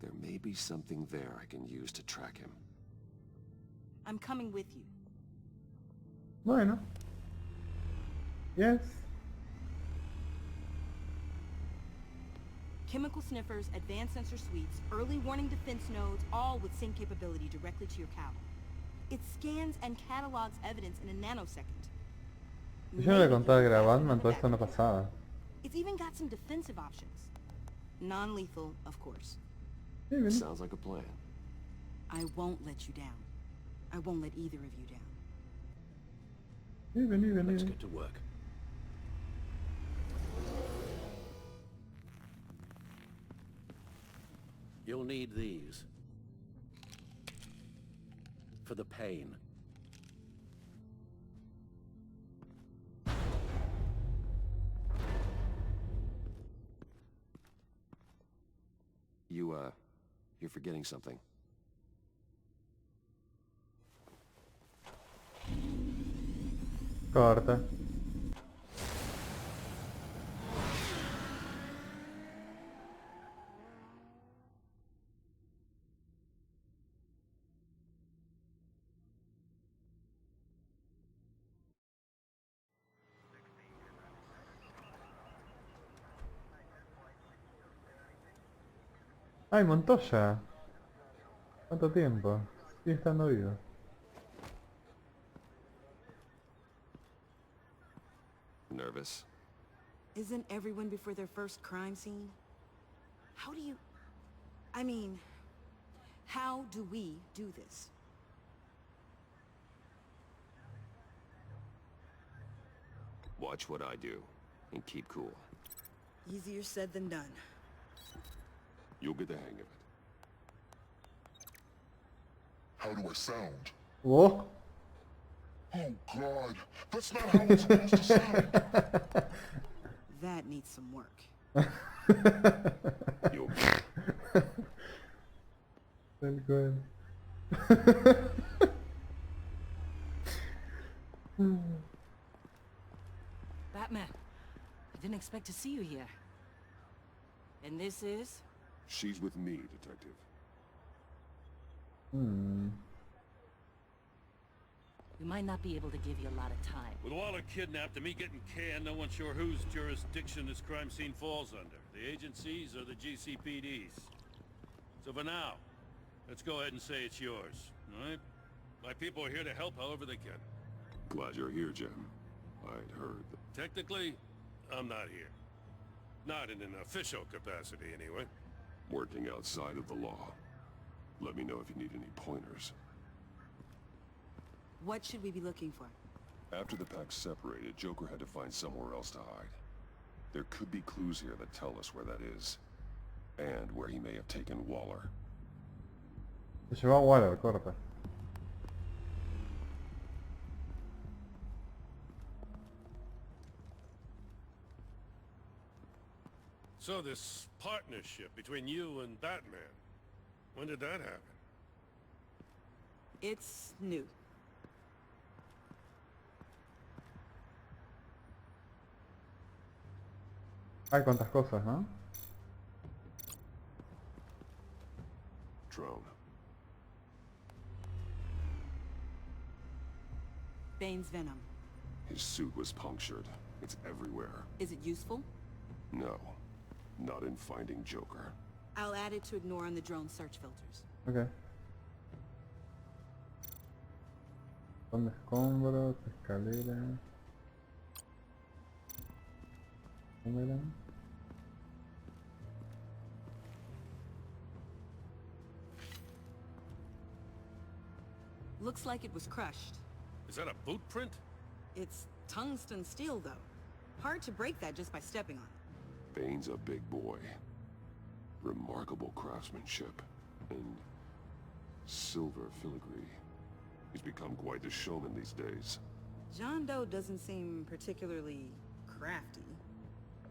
there may be something there I can use to track him. I'm coming with you. Bueno. Yes. Chemical sniffers, advanced sensor suites, early warning defense nodes, all with sync capability directly to your cab. It scans and catalogs evidence in a nanosecond. Yo no le contaba que era Batman, todo esto no pasaba. It's even got some defensive options. Non-lethal, of course. Sounds like a plan. I won't let you down. I won't let either of you down. Let's get to work. You'll need these. For the pain. You're forgetting something. Corta. Ay, Montoya. ¿Cuánto tiempo? Sigue estando vivo. Nervous? Isn't everyone before their first crime scene? How do you... I mean, how do we do this? Watch what I do, and keep cool. Easier said than done. You'll get the hang of it. How do I sound? Whoa. Oh God, that's not how it's supposed to sound. That needs some work. You'll Tal cual. Batman, I didn't expect to see you here. And this is? She's with me, Detective. We might not be able to give you a lot of time. With Waller kidnapped and me getting canned, no one's sure whose jurisdiction this crime scene falls under. The agencies or the GCPD's. So for now, let's go ahead and say it's yours, all right? My people are here to help however they can. Glad you're here, Jim. I'd heard that. Technically, I'm not here. Not in an official capacity, anyway. Working outside of the law. Let me know if you need any pointers. What should we be looking for? After the pack separated, Joker had to find somewhere else to hide. There could be clues here that tell us where that is. And where he may have taken Waller. Se llevó a Waller, corta. So this partnership between you and Batman, when did that happen? It's new. Ay, cuántas cosas, ¿no? Drone. Bane's venom. His suit was punctured. It's everywhere. Is it useful? No. Not in finding Joker. I'll add it to ignore on the drone search filters. Ok. Son de escombros, escalera. Número. Looks like it was crushed. Is that a boot print? It's tungsten steel, though. Hard to break that just by stepping on it. Bane's a big boy. Remarkable craftsmanship. And silver filigree. He's become quite the showman these days. John Doe doesn't seem particularly crafty.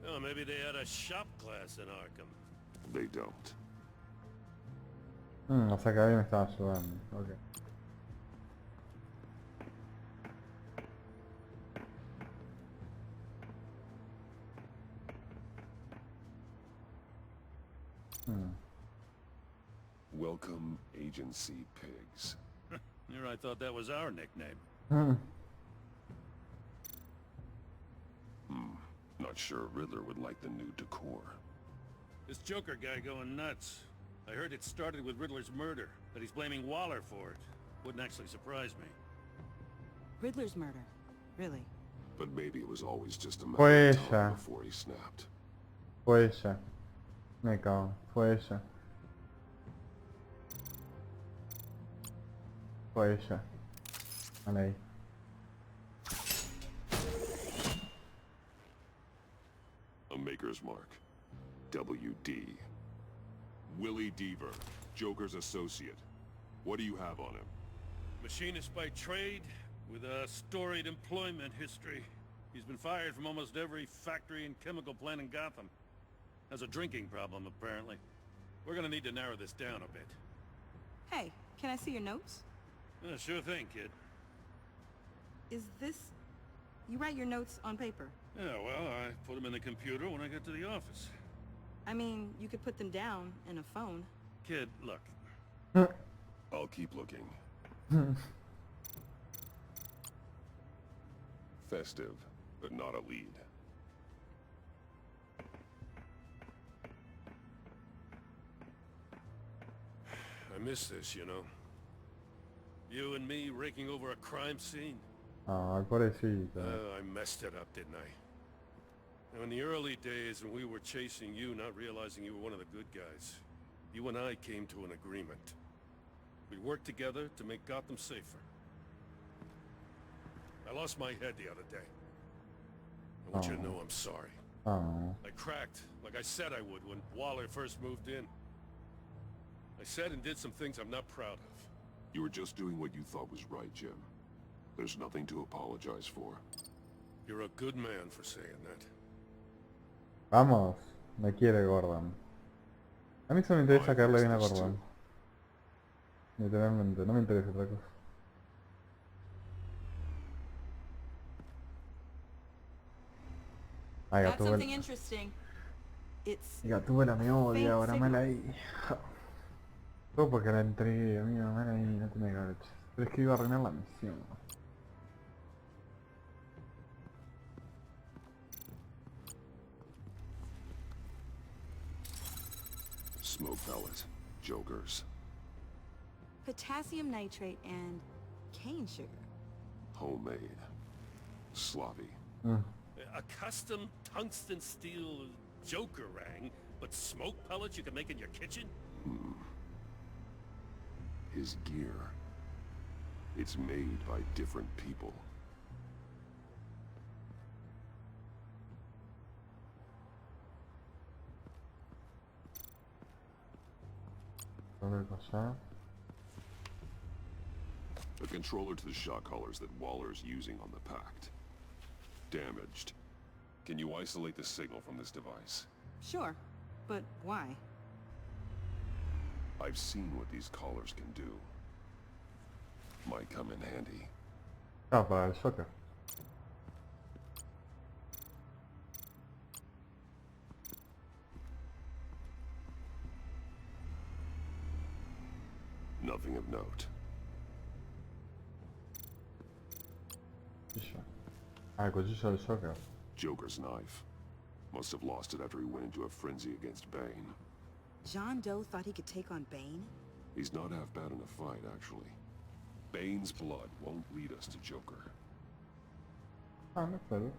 Oh, maybe they had a shop class in Arkham. They don't. O sea que alguien me estaba ayudando. Ok. Welcome, Agency Pigs. Here I thought that was our nickname. Not sure Riddler would like the new decor. This Joker guy going nuts. I heard it started with Riddler's murder, that he's blaming Waller for it. Wouldn't actually surprise me. Riddler's murder? Really? But maybe it was always just a matter Fue of time ella. before he snapped. Fue ella. Me cago. Fue ella. Fue ella. Vale ahí. A Maker's Mark. WD. Willie Deaver, Joker's associate. What do you have on him? Machinist by trade, with a storied employment history. He's been fired from almost every factory and chemical plant in Gotham. Has a drinking problem, apparently. We're gonna need to narrow this down a bit. Hey, can I see your notes? Sure thing, kid. Is this... You write your notes on paper? Yeah, well, I put them in the computer when I get to the office. I mean, you could put them down in a phone. Kid, look. I'll keep looking. Festive, but not a lead. I miss this, you know. You and me raking over a crime scene. Ay, pobrecita. I messed it up, didn't I? Now, in the early days when we were chasing you, not realizing you were one of the good guys, you and I came to an agreement. We'd work together to make Gotham safer. I lost my head the other day. I want you to know I'm sorry. I cracked, like I said I would when Waller first moved in. I said and did some things I'm not proud of. You were just doing what you thought was right, Jim. There's nothing to apologize for. You're a good man for saying that. Vamos. Me quiere Gordon. A mí solo me interesa caerle bien a Gordon. Literalmente, no me interesa otra cosa. Ay, That's something interesting. It's... Gatúbela me odia, Fake ahora signal. mal ahí. Todo porque la entregué, amigo, mal ahí, no te me gaches. Pero es que iba a arruinar la misión. Smoke pellet. Jokers. Potassium nitrate and cane sugar. Homemade. Sloppy. A custom tungsten steel Jokerang, but smoke pellets you can make in your kitchen? His gear. It's made by different people. A controller to the shock collars that Waller's using on the Pact. Damaged. Can you isolate the signal from this device? Sure, but why? I've seen what these collars can do. Might come in handy. Ah, para el soccer. Nothing of note. Ah, el cuchillo del soccer. Joker's knife. Must have lost it after he went into a frenzy against Bane. John Doe thought he could take on Bane? He's not half bad in a fight, actually. Bane's blood won't lead us to Joker. Ah, no puedo.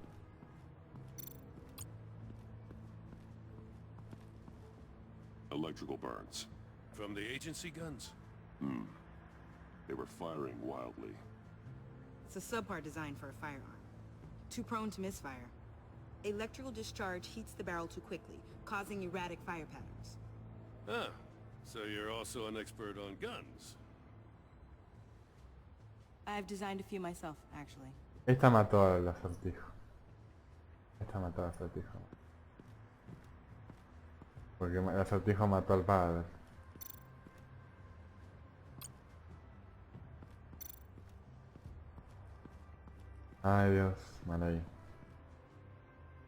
Electrical burns. From the agency guns? They were firing wildly. It's a subpart designed for a firearm. Too prone to misfire. Electrical discharge heats the barrel too quickly, causing erratic fire patterns. Ah, so you're also an expert on guns. I've designed a few myself, actually. Esta mató al acertijo. Esta mató al acertijo. Porque el acertijo mató al padre. Ay Dios, mal ahí.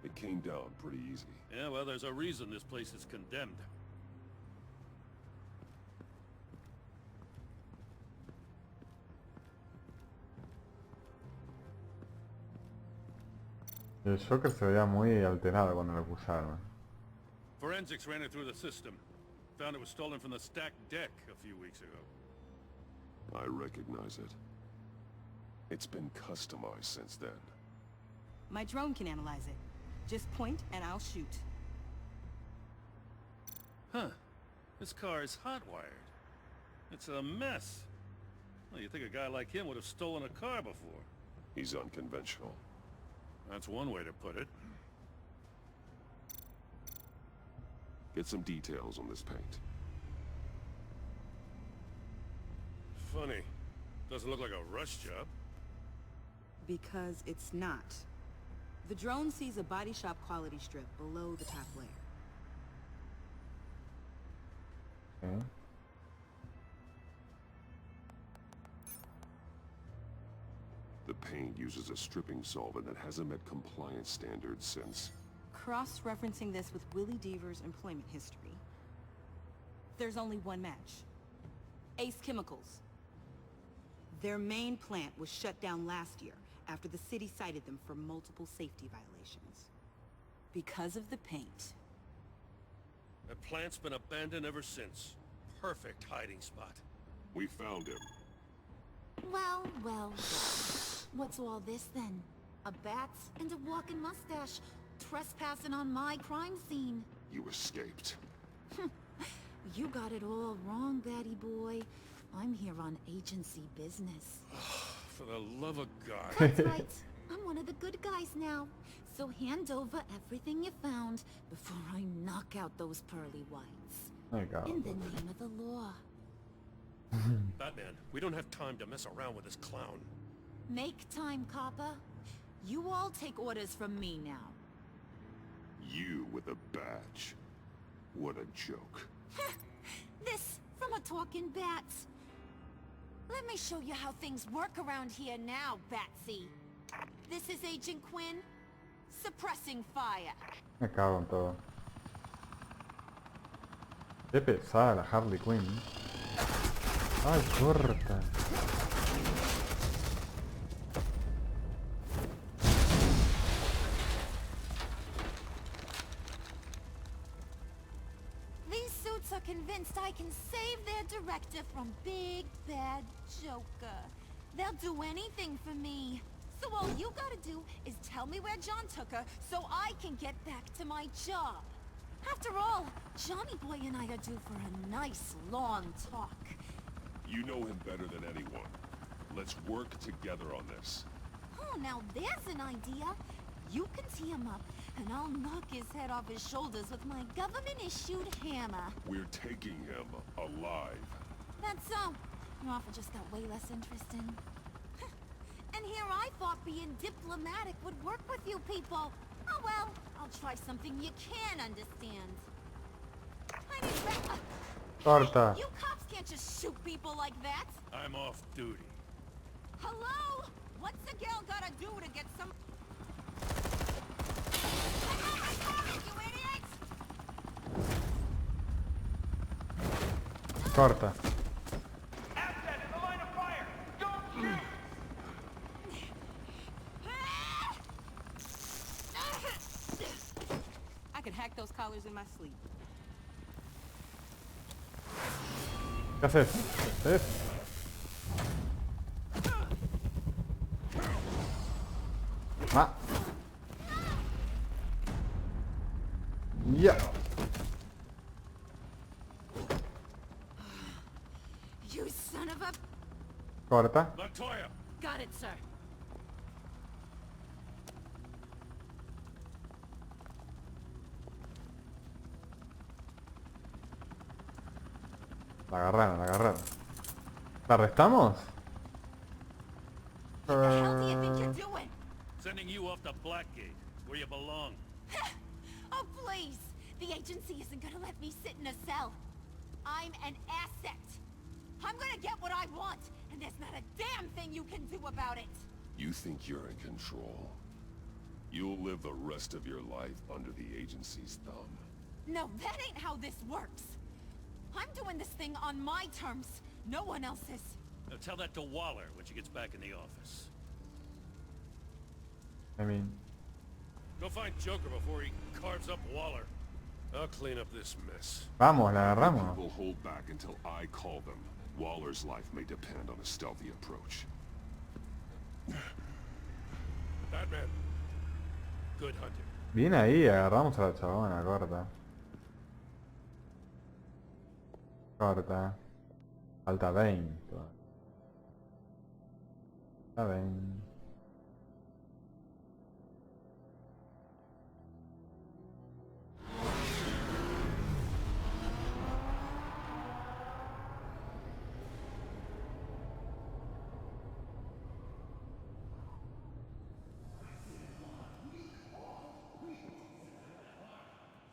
It came down pretty easy. Yeah, well, there's a reason this place is condemned. El Joker se veía muy alterado cuando lo acusaron. Forensics ran it through the system. Found it was stolen from the stacked deck a few weeks ago. I recognize it. It's been customized since then. My drone can analyze it. Just point and I'll shoot. Huh. This car is hot-wired. It's a mess. Well, you'd think a guy like him would have stolen a car before. He's unconventional. That's one way to put it. Get some details on this paint. Funny. Doesn't look like a rush job. Because it's not. The drone sees a body shop quality strip below the top layer. Okay. The paint uses a stripping solvent that hasn't met compliance standards since... Cross-referencing this with Willie Deaver's employment history, there's only one match. Ace Chemicals. Their main plant was shut down last year after the city cited them for multiple safety violations. Because of the paint. That plant's been abandoned ever since. Perfect hiding spot. We found him. Well, well, well. What's all this then? A bats and a walking mustache, trespassing on my crime scene. You escaped. You got it all wrong, Batty boy. I'm here on agency business. For the love of God. That's right. I'm one of the good guys now. So hand over everything you found before I knock out those pearly whites. My God. In the name of the law. Batman, we don't have time to mess around with this clown. Make time, copper. You all take orders from me now. You with a badge. What a joke. This from a talking bats. Let me show you how things work around here now, Batsy. This is Agent Quinn. Suppressing fire. Me cago en todo. Qué pesada la Harley Quinn. Ay, corta. These suits are convinced I can save their director from Big Bad Joker. They'll do anything for me. So all you gotta do is tell me where John took her so I can get back to my job. After all, Johnny Boy and I are due for a nice long talk. You know him better than anyone. Let's work together on this. Oh, now there's an idea. You can tee him up, and I'll knock his head off his shoulders with my government-issued hammer. We're taking him alive. That's so. Your offer just got way less interesting. And here I thought being diplomatic would work with you people. Oh well, I'll try something you can understand. I mean, Corta. you cops can't just shoot people like that. I'm off duty. Hello? What's a girl gotta do to get some... You idiots! Corta. Asset in the line of fire! Don't shoot! I could hack those collars in my sleep. ¿Qué haces? ¿Qué haces? Ah. Ya. You son of a... Corta. Latoya! Got it, sir. La agarraron, la agarraron. ¿La arrestamos? What the hell do you think you're doing? Sending you off to Blackgate, where you belong. Oh, please! The agency isn't gonna let me sit in a cell. I'm an asset. I'm gonna get what I want, and there's not a damn thing you can do about it. You think you're in control? You'll live the rest of your life under the agency's thumb. No, that ain't how this works. I'm doing this thing on my terms, no one else's. Now tell that to Waller when she gets back in the office. I mean, Go find Joker before he carves up Waller. I'll clean up this mess. Vamos, la agarramos. People hold back until I call them. Waller's life may depend on a stealthy approach. Batman. Good hunting. Bien ahí, agarramos a la chabona, corta. Corta. Falta 20. Falta 20.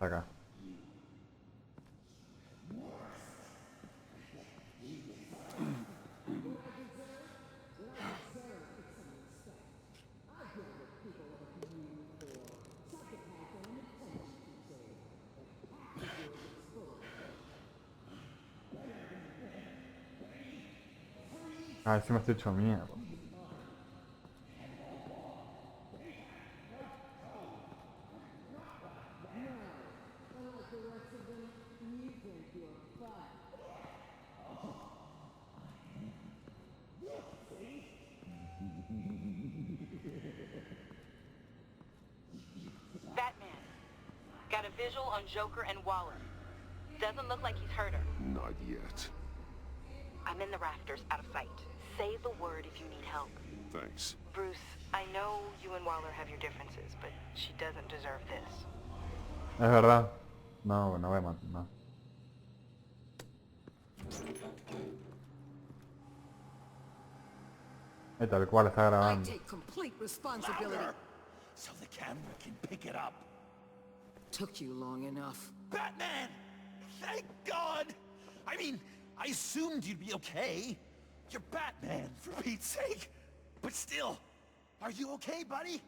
Acá. Ah, encima estoy hecho mierda. Batman. Got a visual on Joker and Waller. Doesn't look like he's hurt her. Not yet. I'm in the rafters, out of sight. Say the word if you need help. Thanks. Bruce, I know you and Waller have your differences, but she doesn't deserve this. Es verdad. No, no voy a matar, no. Tal cual está I grabando. take complete responsibility. Louder, so the camera can pick it up. Took you long enough. Batman! Thank God! I mean, I assumed you'd be okay. You're Batman, for Pete's sake. But still, are you okay, buddy?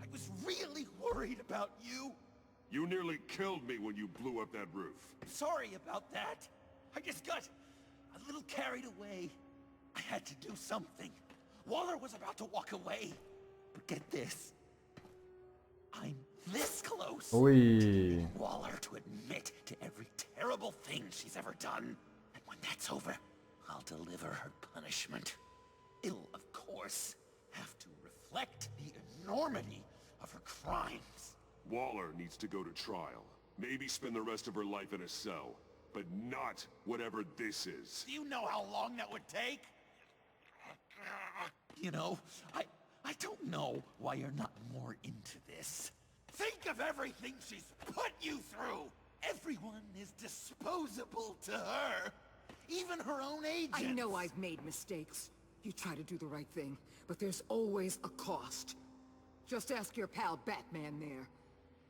I was really worried about you. You nearly killed me when you blew up that roof. Sorry about that. I just got a little carried away. I had to do something. Waller was about to walk away. But get this. I'm this close to Uy. getting Waller to admit to every terrible thing she's ever done. And when that's over, I'll deliver her punishment. It'll, of course, have to reflect the enormity of her crimes. Waller needs to go to trial. Maybe spend the rest of her life in a cell. But not whatever this is. Do you know how long that would take? You know, I don't know why you're not more into this. Think of everything she's put you through! Everyone is disposable to her. Even her own agents. I know I've made mistakes. You try to do the right thing, but there's always a cost. Just ask your pal Batman there.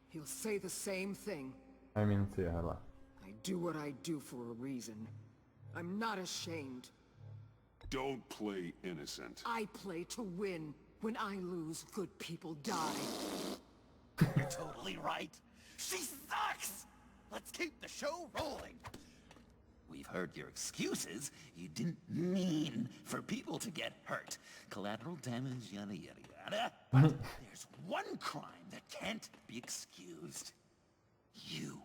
He'll say the same thing. I mean, sí, es verdad. I do what I do for a reason. I'm not ashamed. Don't play innocent. I play to win. When I lose, good people die. You're totally right. She sucks! Let's keep the show rolling. We've heard your excuses. You didn't mean for people to get hurt. Collateral damage, yada yada yada. But there's one crime that can't be excused. You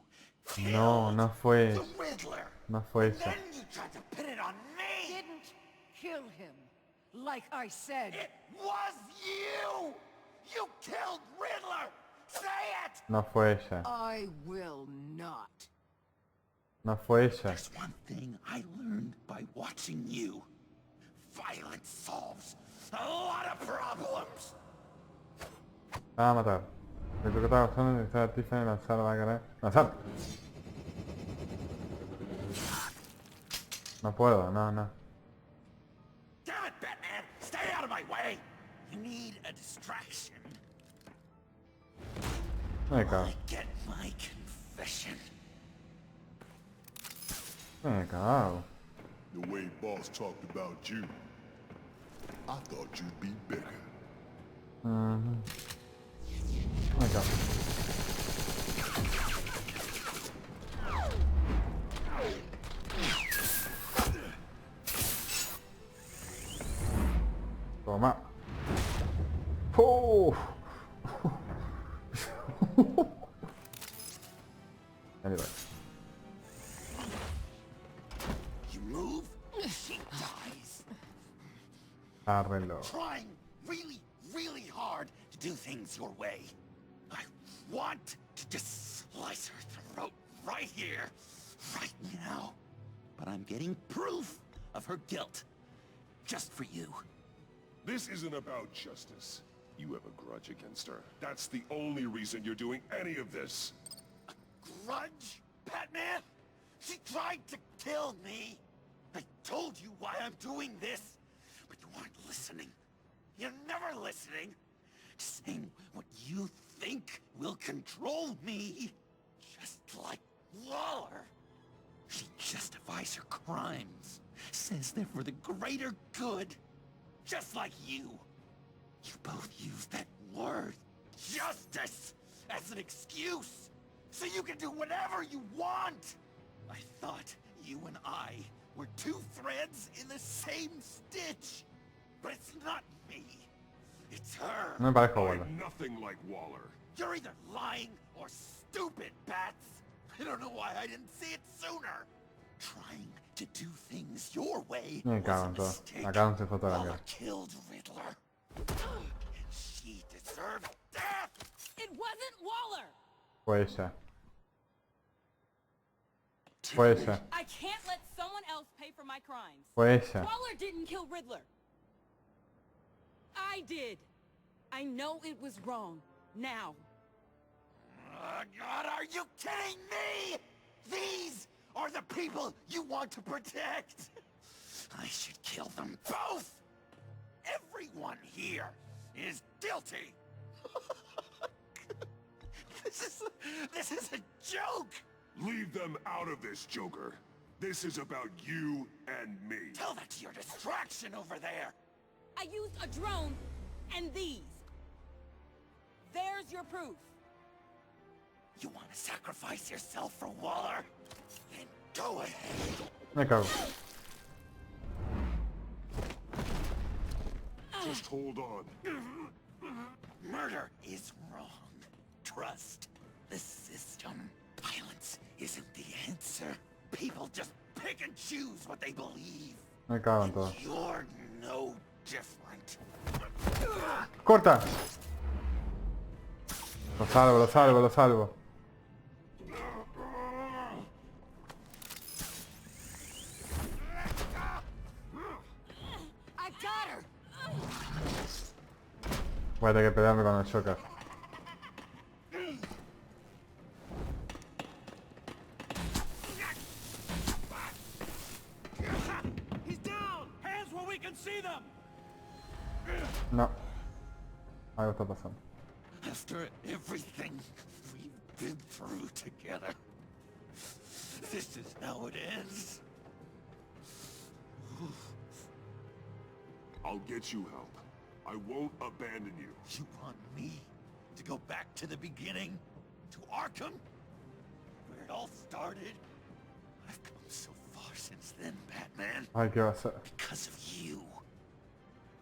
No, no fue. the Riddler. No fue eso. Then you tried to pin it on me. Didn't kill him. Like I said. It was you! You killed Riddler! Say it! No fue ella. I will not. No fue ella. There's one thing I learned by watching you. Violence solves a lot of problems. Ah, matar. Lo que estaba usando es que estaba Tiffany lanzar la cara. ¡Lanzar! No puedo, no. Damn it, Batman! Stay out of my way! You need a distraction. Me cago. I get my confession. Me cago. The way Boss talked about you, I thought you'd be better. Me cago. Toma. ¡Oh! Arreglo. Trying really, really hard to do things your way. I want to just slice her throat right here, right now. But I'm getting proof of her guilt. Just for you. This isn't about justice. You have a grudge against her. That's the only reason you're doing any of this. Grudge, Batman? She tried to kill me. I told you why I'm doing this, but you aren't listening. You're never listening. Just saying what you think will control me. Just like Waller. She justifies her crimes. Says they're for the greater good. Just like you. You both use that word, justice, as an excuse. So you can do whatever you want. I thought you and I were two threads in the same stitch. But it's not me. It's her. No me parezco Waller. I'm nothing like Waller. You're either lying or stupid, Bats. I don't know why I didn't see it sooner. Trying to do things your way Me was cago a en todo. mistake. Acá no se fue toda la Waller mierda. killed Riddler. And she deserved death. It wasn't Waller! Fue ella. Fue ella. I can't let someone else pay for my crimes. Fue ella. Waller didn't kill Riddler. I did. I know it was wrong. Now. God, are you kidding me? These are the people you want to protect. I should kill them both. Everyone here is guilty. This is a joke. Leave them out of this, Joker. This is about you and me. Tell that to your distraction over there. I used a drone and these. There's your proof. You want to sacrifice yourself for Waller? Then go ahead. Me cago. Just hold on. Murder is wrong. Trust the system. Violence isn't the answer. People just pick and choose what they believe. Me cago en todo. You're no different. ¡Corta! Lo salvo, lo salvo, lo salvo. I got her. Voy a tener que pelearme con el Joker. He's down! Hands where we can see them! No. Algo está pasando. After everything we've been through together, this is how it ends. I'll get you help. I won't abandon you. You want me to go back to the beginning? To Arkham? Where it all started? I've come so far since then, Batman. Ay, ¿qué va a hacer? Because of you.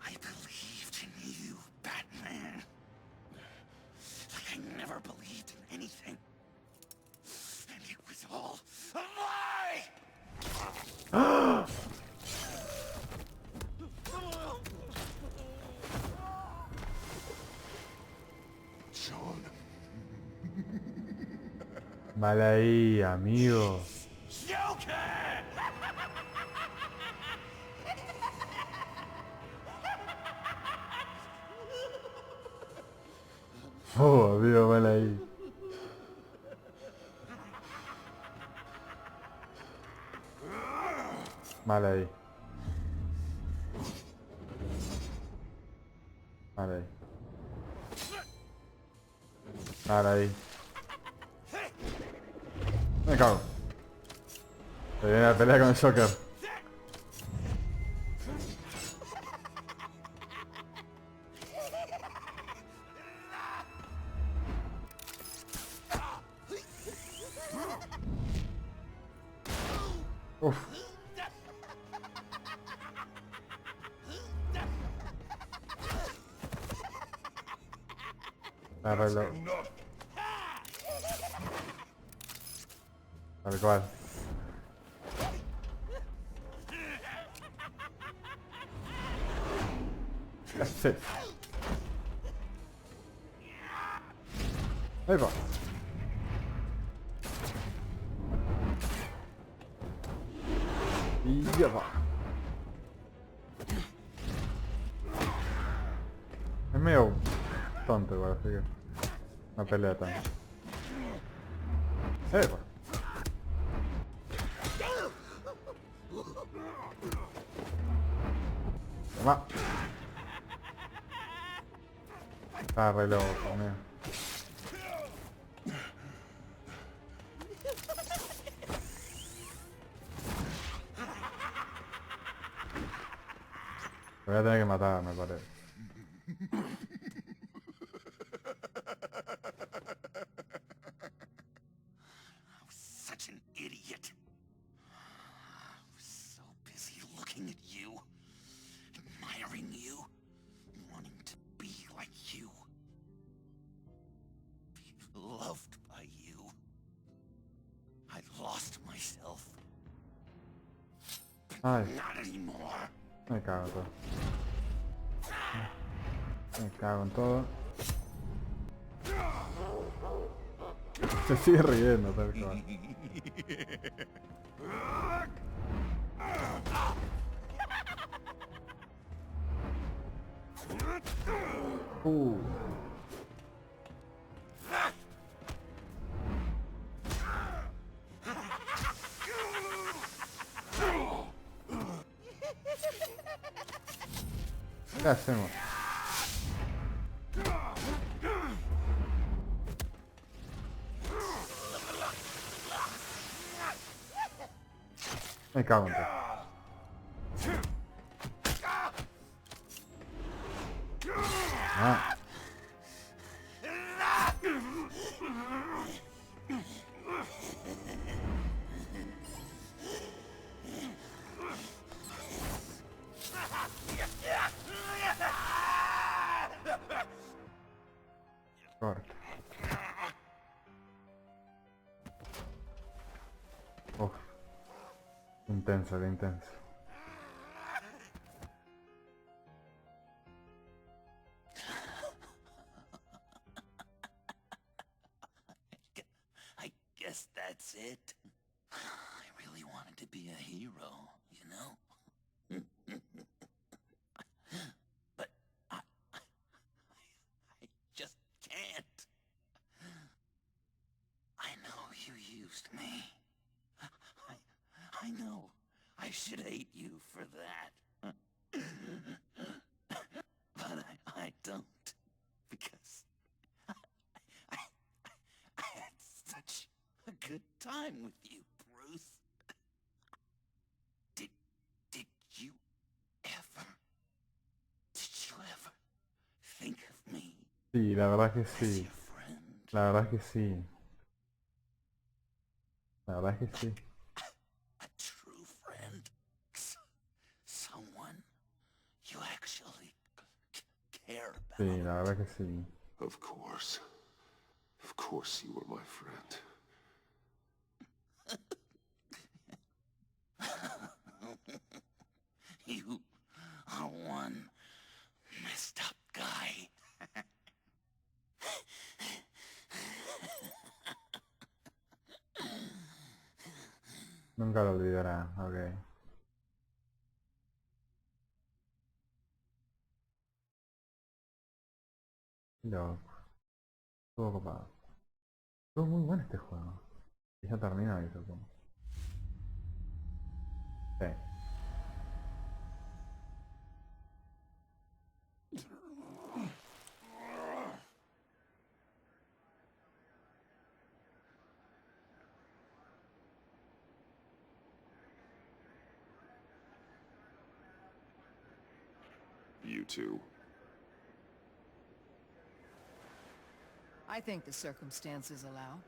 I believed in you, Batman. Like I never believed in anything. And it was all a lie! John. Vale ahí, amigo. Joker! Oh, amigo, vale ahí. Vale ahí. Vale ahí. Vale ahí. Me cago. Se viene la pelea con el Joker. Uf. Me arreglo. Tal cual. That's it. Ahí va. Y ya va. Es medio tonto igual, así que no pelea tanto. Ahí va. Toma. Está re loco, mira. Lo voy a tener que matar, me parece. Such an idiot. I was so busy looking at you, admiring you, wanting to be like you, be loved by you. I lost myself. Ay, Not anymore. me cago en todo. Me cago en todo. Se sigue riendo, tal cual. ¿Qué hacemos? Me cago en todo. Ah. Corta. Uf. Intenso, de intenso. I guess that's it. I really wanted to be a hero, you know? But I just can't. I know you used me. I know. I should hate you for that. But I don't. Because I had such a good time with you, Bruce. Did you ever think of me? Sí, la verdad que sí. La verdad que sí. La verdad que sí. A true friend? Someone you actually care about? Sí, la verdad que sí. Of course. Of course you were my friend. You are one messed up guy. Nunca lo olvidará, ok. Loco. Todo copado. Todo muy bueno este juego. Y ya termina ahí, supongo. Sí. You too. I think the circumstances allow.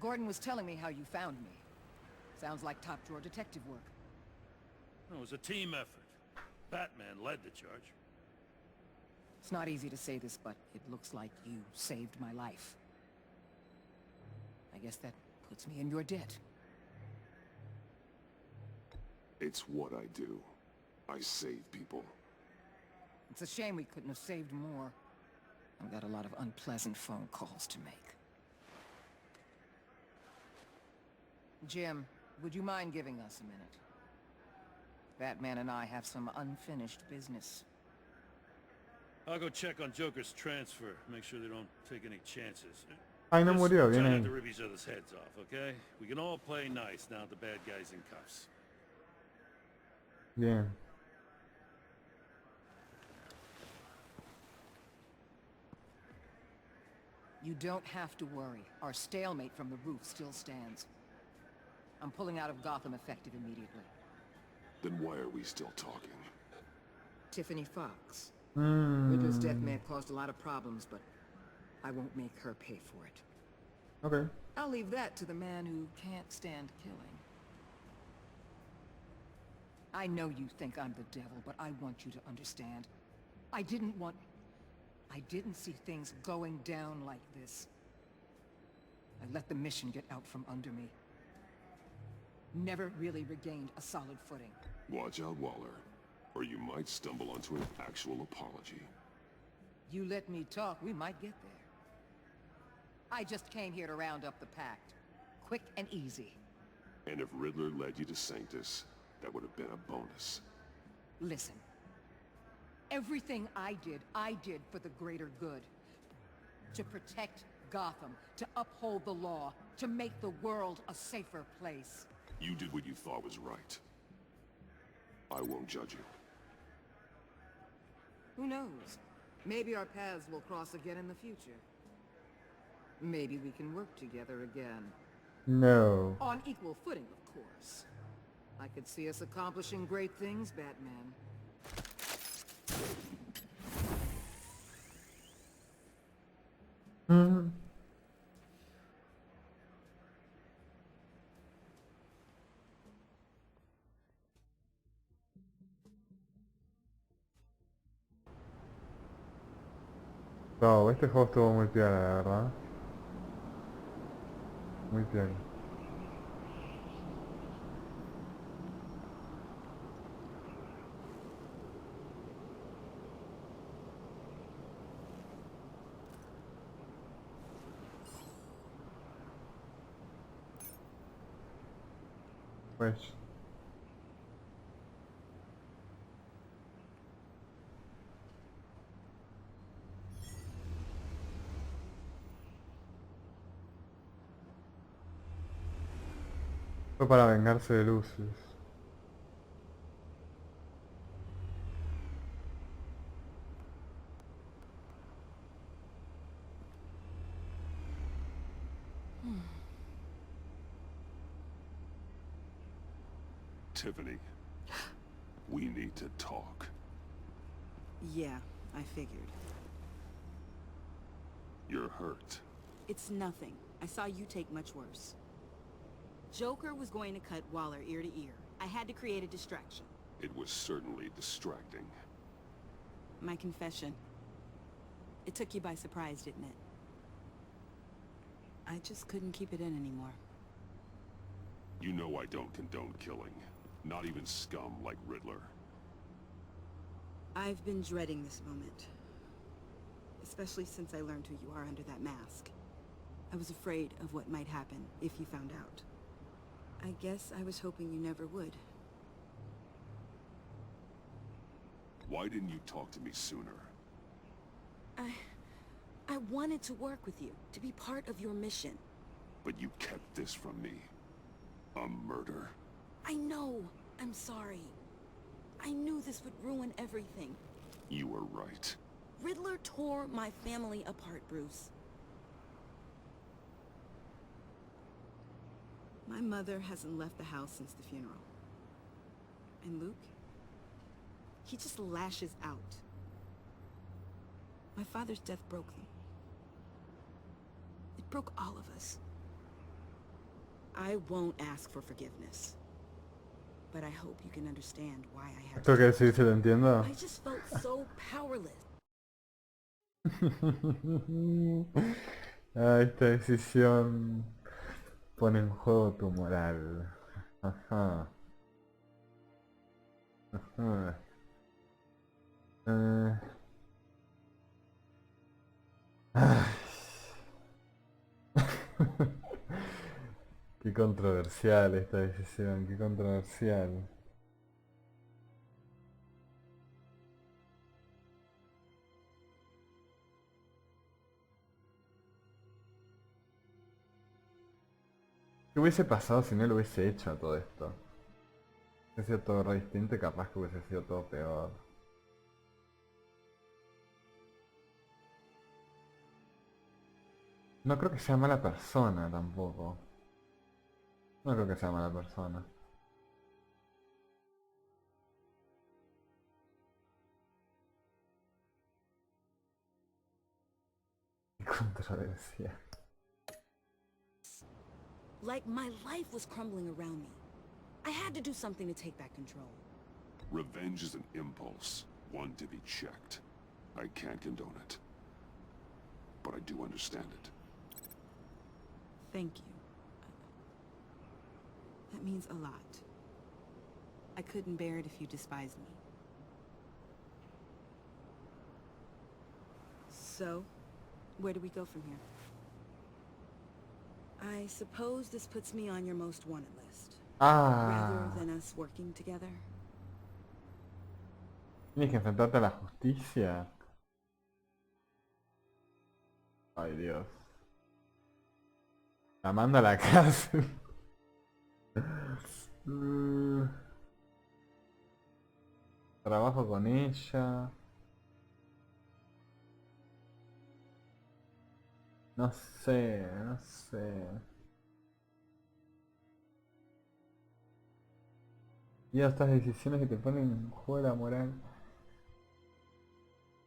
Gordon was telling me how you found me. Sounds like top-drawer detective work. It was a team effort. Batman led the charge. It's not easy to say this, but it looks like you saved my life. I guess that puts me in your debt. It's what I do. I save people. It's a shame we couldn't have saved more. I've got a lot of unpleasant phone calls to make. Jim, would you mind giving us a minute? Batman and I have some unfinished business. I'll go check on Joker's transfer. Make sure they don't take any chances. Ay, no murió, Try viene not ahí. to rip each other's heads off, okay? We can all play nice now that the bad guy's in cuffs. Bien. You don't have to worry. Our stalemate from the roof still stands. I'm pulling out of Gotham effective immediately. Then why are we still talking? Tiffany Fox. Mm. Riddler's death may have caused a lot of problems, but I won't make her pay for it. Okay. I'll leave that to the man who can't stand killing. I know you think I'm the devil, but I want you to understand. I didn't see things going down like this. I let the mission get out from under me. Never really regained a solid footing. Watch out, Waller, or you might stumble onto an actual apology. You let me talk, we might get there. I just came here to round up the Pact. Quick and easy. And if Riddler led you to Sanctus, that would have been a bonus. Listen. Everything I did for the greater good. To protect Gotham, to uphold the law, to make the world a safer place. You did what you thought was right. I won't judge you. Who knows? Maybe our paths will cross again in the future. Maybe we can work together again. No. On equal footing, of course. I could see us accomplishing great things, Batman. Mm. No, este juego estuvo muy piola, la verdad. Muy piola. Pues... Fue para vengarse de Lucius. Tiffany, we need to talk. Yeah, I figured. You're hurt. It's nothing. I saw you take much worse. Joker was going to cut Waller ear to ear. I had to create a distraction. It was certainly distracting. My confession. It took you by surprise, didn't it? I just couldn't keep it in anymore. You know I don't condone killing. Not even scum like Riddler. I've been dreading this moment. Especially since I learned who you are under that mask. I was afraid of what might happen if you found out. I guess I was hoping you never would. Why didn't you talk to me sooner? I wanted to work with you, to be part of your mission. But you kept this from me. A murder? I know. I'm sorry. I knew this would ruin everything. You were right. Riddler tore my family apart, Bruce. My mother hasn't left the house since the funeral. And Luke? He just lashes out. My father's death broke them. It broke all of us. I won't ask for forgiveness. But I hope you can understand why I had Esto que sí se lo entiendo. I just felt so powerless. Esta decisión pone en juego tu moral. Ajá. Ajá. Eh, ay. Qué controversial esta decisión, qué controversial. ¿Qué hubiese pasado si no lo hubiese hecho a todo esto? Hubiese sido todo re distinto y capaz que hubiese sido todo peor. No creo que sea mala persona tampoco. No creo que sea mala persona. Qué controversia. Like my life was crumbling around me. I had to do something to take back control. Revenge is an impulse, one to be checked. I can't condone it. But I do understand it. Thank you. That means a lot. I couldn't bear it if you despised me. So, where do we go from here? I suppose this puts me on your most wanted list. Rather than us working together. Tienes que enfrentarte a la justicia. Ay, Dios. La manda a la cárcel. Trabajo con ella. No sé, no sé. Y estas decisiones que te ponen en juego la moral.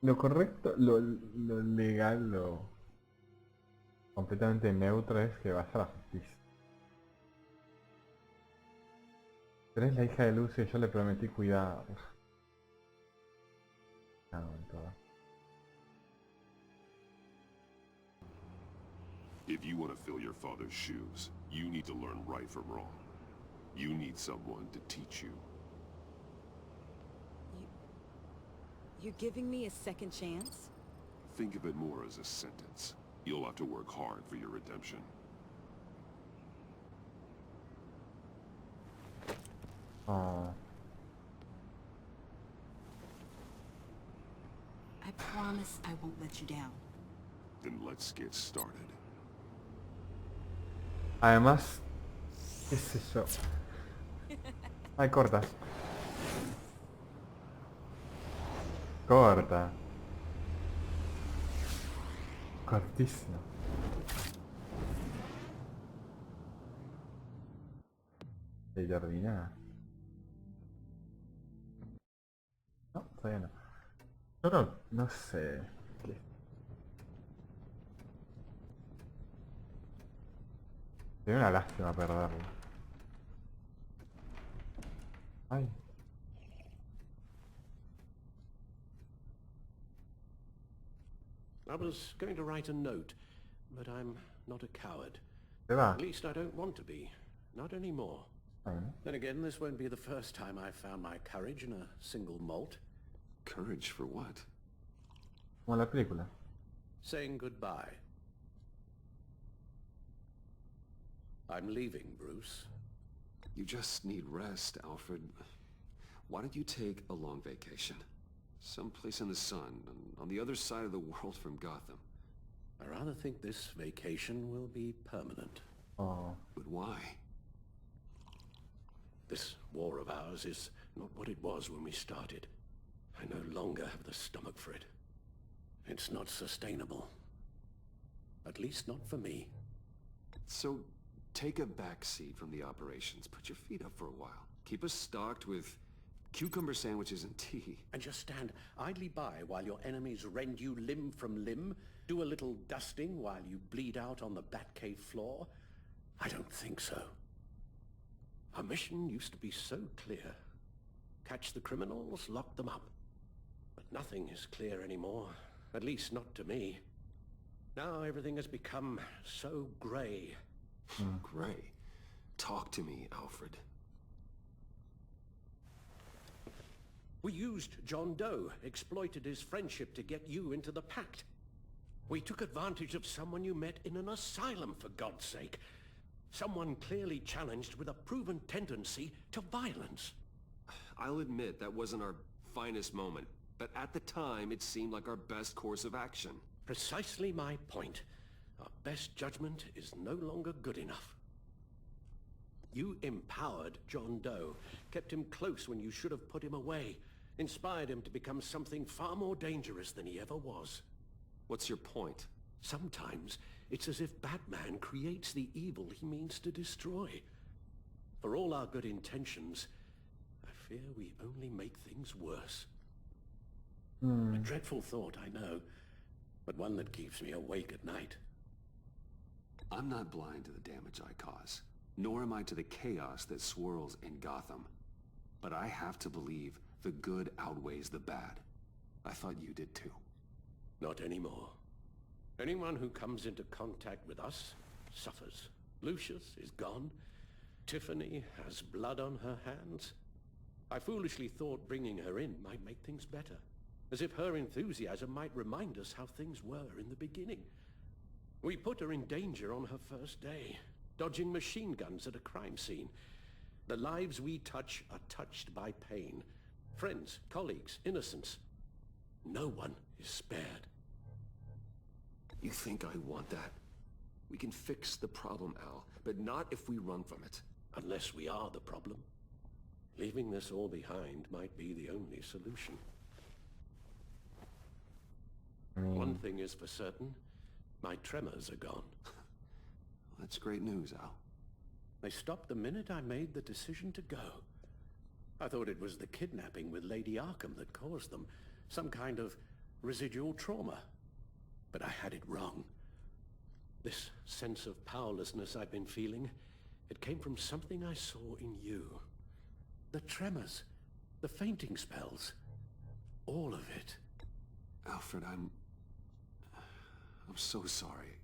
Lo correcto, lo legal, lo completamente neutro es que vaya a la justicia. Pero es la hija de Lucio y yo le prometí cuidar. Cago en todo. If you want to fill your father's shoes, you need to learn right from wrong. You need someone to teach you. You're giving me a second chance? Think of it more as a sentence. You'll have to work hard for your redemption. Oh. I promise I won't let you down. Then let's get started. Además, qué sé yo. Ay, corta. Corta. Cortísimo. ¿De Jardina? No, todavía no. Yo no sé. ¿Qué? Sería una lástima perderlo. Ay. I was going to write a note, but I'm not a coward. Se va. At least I don't want to be. Not anymore. Then again, this won't be the first time I've found my courage in a single malt. Courage for what? Como la película. Saying goodbye. I'm leaving, Bruce. You just need rest, Alfred. Why don't you take a long vacation? Someplace in the sun, on the other side of the world from Gotham. I rather think this vacation will be permanent. Oh. But why? This war of ours is not what it was when we started. I no longer have the stomach for it. It's not sustainable. At least not for me. So, take a back seat from the operations. Put your feet up for a while. Keep us stocked with cucumber sandwiches and tea. And just stand idly by while your enemies rend you limb from limb? Do a little dusting while you bleed out on the Batcave floor? I don't think so. Our mission used to be so clear. Catch the criminals, lock them up. But nothing is clear anymore. At least not to me. Now everything has become so grey. Gray. Talk to me, Alfred. We used John Doe, exploited his friendship to get you into the pact. We took advantage of someone you met in an asylum, for God's sake. Someone clearly challenged with a proven tendency to violence. I'll admit that wasn't our finest moment, but at the time it seemed like our best course of action. Precisely my point. Our best judgment is no longer good enough. You empowered John Doe, kept him close when you should have put him away, inspired him to become something far more dangerous than he ever was. What's your point? Sometimes it's as if Batman creates the evil he means to destroy. For all our good intentions, I fear we only make things worse. A dreadful thought, I know, but one that keeps me awake at night. I'm not blind to the damage I cause, nor am I to the chaos that swirls in Gotham. But I have to believe the good outweighs the bad. I thought you did too. Not anymore. Anyone who comes into contact with us suffers. Lucius is gone. Tiffany has blood on her hands. I foolishly thought bringing her in might make things better, as if her enthusiasm might remind us how things were in the beginning. We put her in danger on her first day, dodging machine guns at a crime scene. The lives we touch are touched by pain. Friends, colleagues, innocents. No one is spared. You think I want that? We can fix the problem, Al, but not if we run from it. Unless we are the problem. Leaving this all behind might be the only solution. One thing is for certain. My tremors are gone. That's great news, Al. They stopped the minute I made the decision to go. I thought it was the kidnapping with Lady Arkham that caused them. Some kind of residual trauma. But I had it wrong. This sense of powerlessness I've been feeling, it came from something I saw in you. The tremors, the fainting spells, all of it. Alfred, I'm so sorry.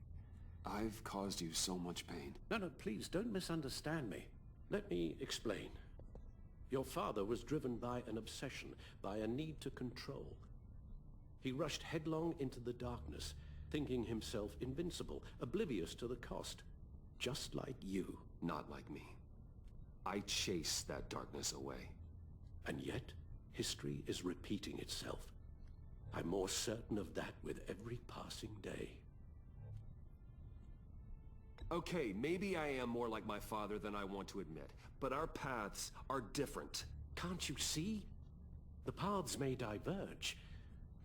I've caused you so much pain. No, please, don't misunderstand me. Let me explain. Your father was driven by an obsession, by a need to control. He rushed headlong into the darkness, thinking himself invincible, oblivious to the cost. Just like you. Not like me. I chased that darkness away. And yet, history is repeating itself. I'm more certain of that with every passing day. Okay, maybe I am more like my father than I want to admit, but our paths are different. Can't you see? The paths may diverge,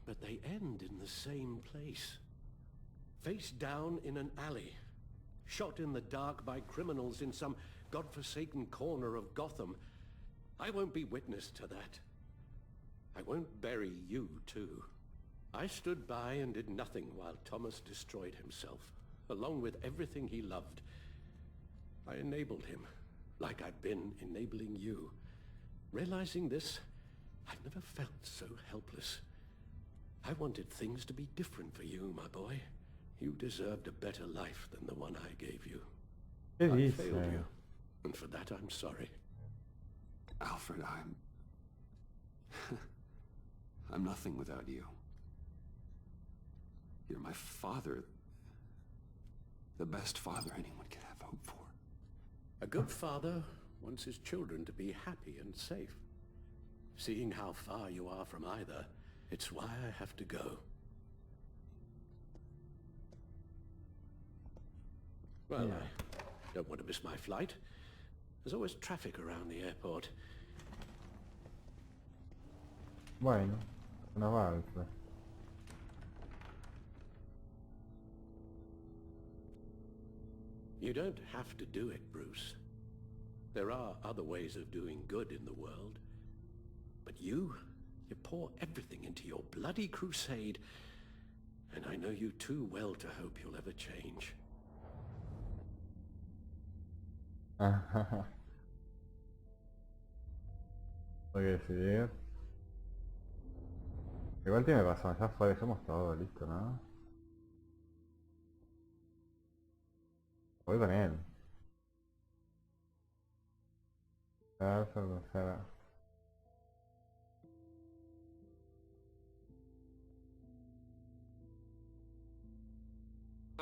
but they end in the same place. Face down in an alley, shot in the dark by criminals in some godforsaken corner of Gotham. I won't be witness to that. I won't bury you, too. I stood by and did nothing while Thomas destroyed himself, along with everything he loved. I enabled him, like I'd been enabling you. Realizing this, I've never felt so helpless. I wanted things to be different for you, my boy. You deserved a better life than the one I gave you. I failed you, and for that I'm sorry. Alfred, I'm nothing without you. You're my father. The best father anyone could have hope for. A good father wants his children to be happy and safe. Seeing how far you are from either, it's why I have to go. Well, I don't want to miss my flight. There's always traffic around the airport. Bueno, una valsa. You don't have to do it, Bruce. There are other ways of doing good in the world. But you pour everything into your bloody crusade, and I know you too well to hope you'll ever change. Porque decidir. Igual tiene razón, ya fue, somos todos, listo, ¿no? Voy con él.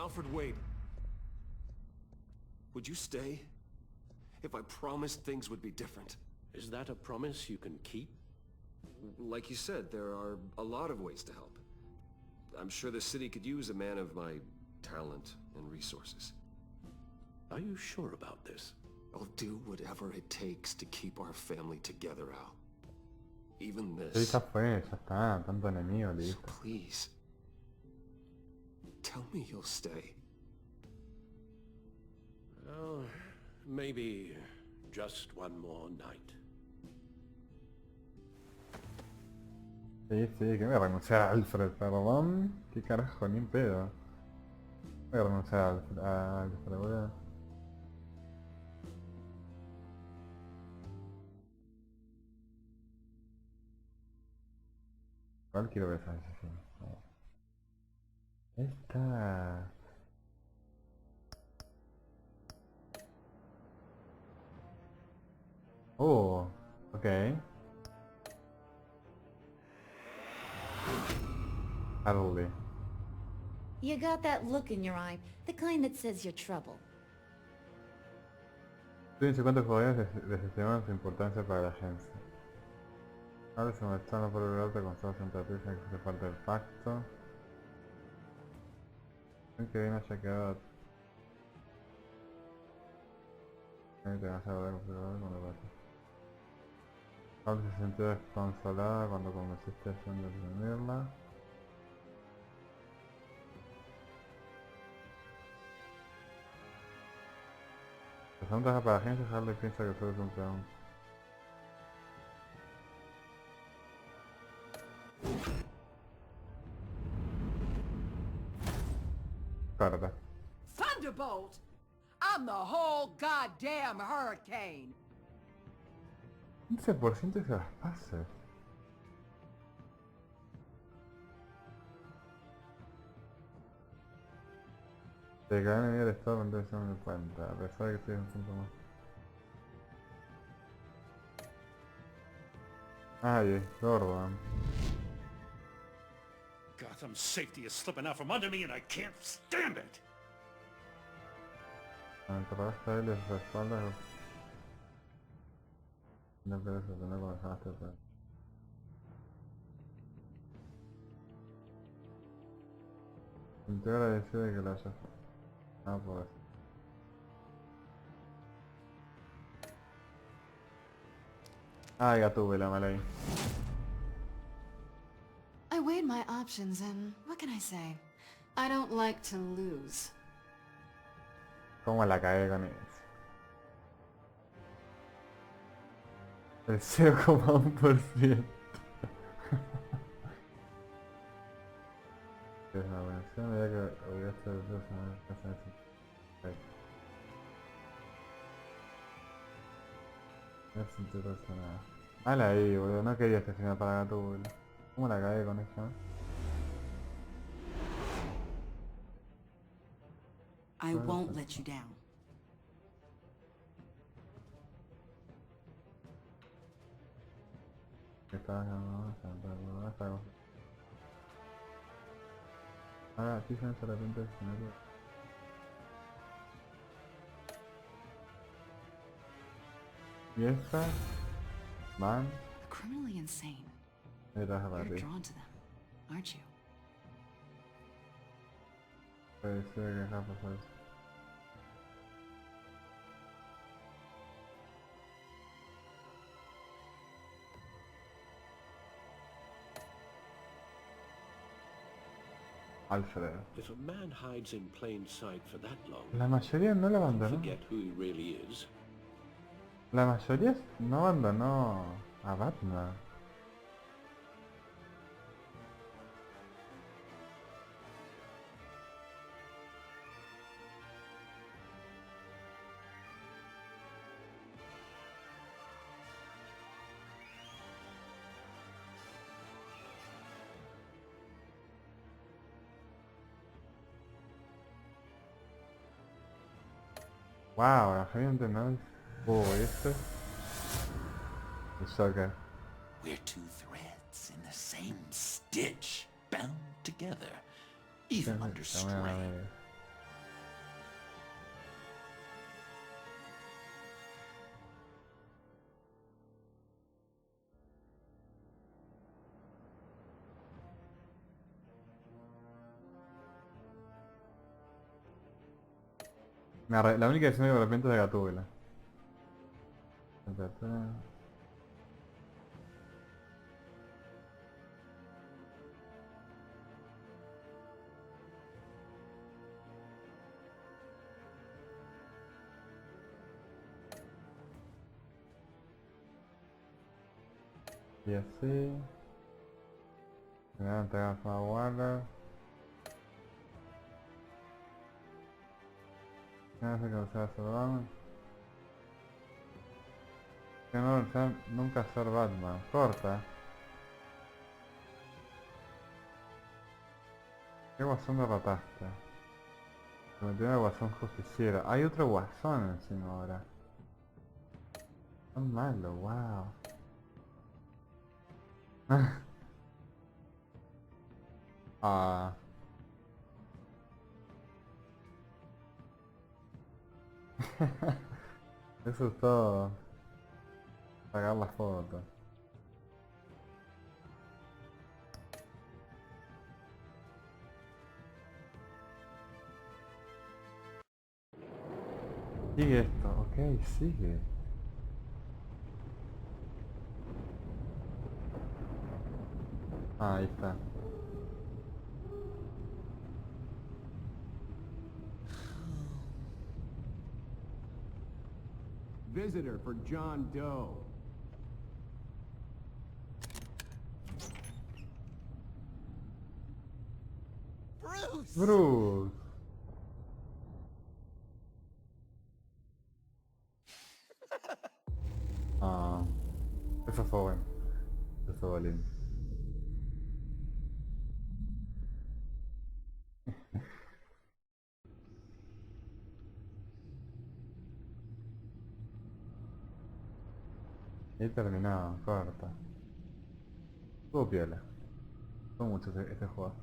Alfred Wade. Would you stay? If I promised things would be different. Is that a promise you can keep? Like you said, there are a lot of ways to help. I'm sure the city could use a man of my talent and resources. Are you sure about this? I'll do whatever it takes to keep our family together, Al. Even Sí, this. ya fue, ya está, tanto enemigo, So listo. please, tell me you'll stay. Oh, maybe just one more night. Sí, sí, que voy a renunciar a Alfred, perdón. ¿Qué carajo? Ni en pedo. Voy a renunciar a Alfred, voy a... ¿Cuál quiero ver esa decisión? Esta... Oh, okay. Haroldly. You got that look in your eye, the kind that says you're trouble. Estoy en 50 jugadores desestimaron su importancia para la agencia. Ahora se molestaron por lograrte con solo sentatriz en que se parte del pacto. Creo que bien haya quedado... Creo que demasiado de configurador con lo que... Paul se sintió desconsolada cuando convenciste a John de reunirla. Las preguntas para la agencia, Harley piensa que solo es un peón. Carta. Thunderbolt! I'm the whole goddamn hurricane! 15% de las pases. Se cae en el estado de tensión en cuenta, a pesar de que estoy en un punto más. Ay, Gordon. Gotham's safety is slipping out from under me and I can't stand it! Enterraste a él y sus espaldas. No puedes sostener cuando dejaste atrás. Estoy agradecido de que lo hayas... Ah, pues... Ay, tuve la mala ahí. I weighed my options and what can I say? I don't like to lose. ¿Cómo la cagué con eso? El 0,1%. Es una buena opción, ya que olvidaste de dos semanas. No sentí nada. Mal ahí, boludo, no quería este final para Gatúbela. ¿Cómo la cagué con eso? I won't let you down. Ah, aquí se me de repente el escenario. ¿Y esta? Man. Criminally insane. Era You're rápido. drawn to them, aren't you? Puede ser que acá pasó eso. Alfred. If a man hides in plain sight for that long, La mayoría no lo abandonó. forget who he really is. La mayoría no abandonó a Batman. Wow, la gente no. Oh, este. El Joker. We're two threads in the same stitch, bound together, even under strain. La única escena que de repente es de Gatúbela. Y así. Me van a entregar a Waller. ¿Qué hace que sea Batman? Que no desea nunca ser Batman. Corta. ¿Qué guasón derrotaste? Se metió en el guasón justiciero. Hay otro guasón encima ahora. Son malos, wow. Ah. Eso es todo. Sacar la foto. Sigue esto, ok, sigue. Ah, ahí está. Visitor for John Doe. Bruce! Bruce. Ah, eso fue bueno. Eso fue lindo. He terminado, corta. Estuvo piola. Fue mucho este juego.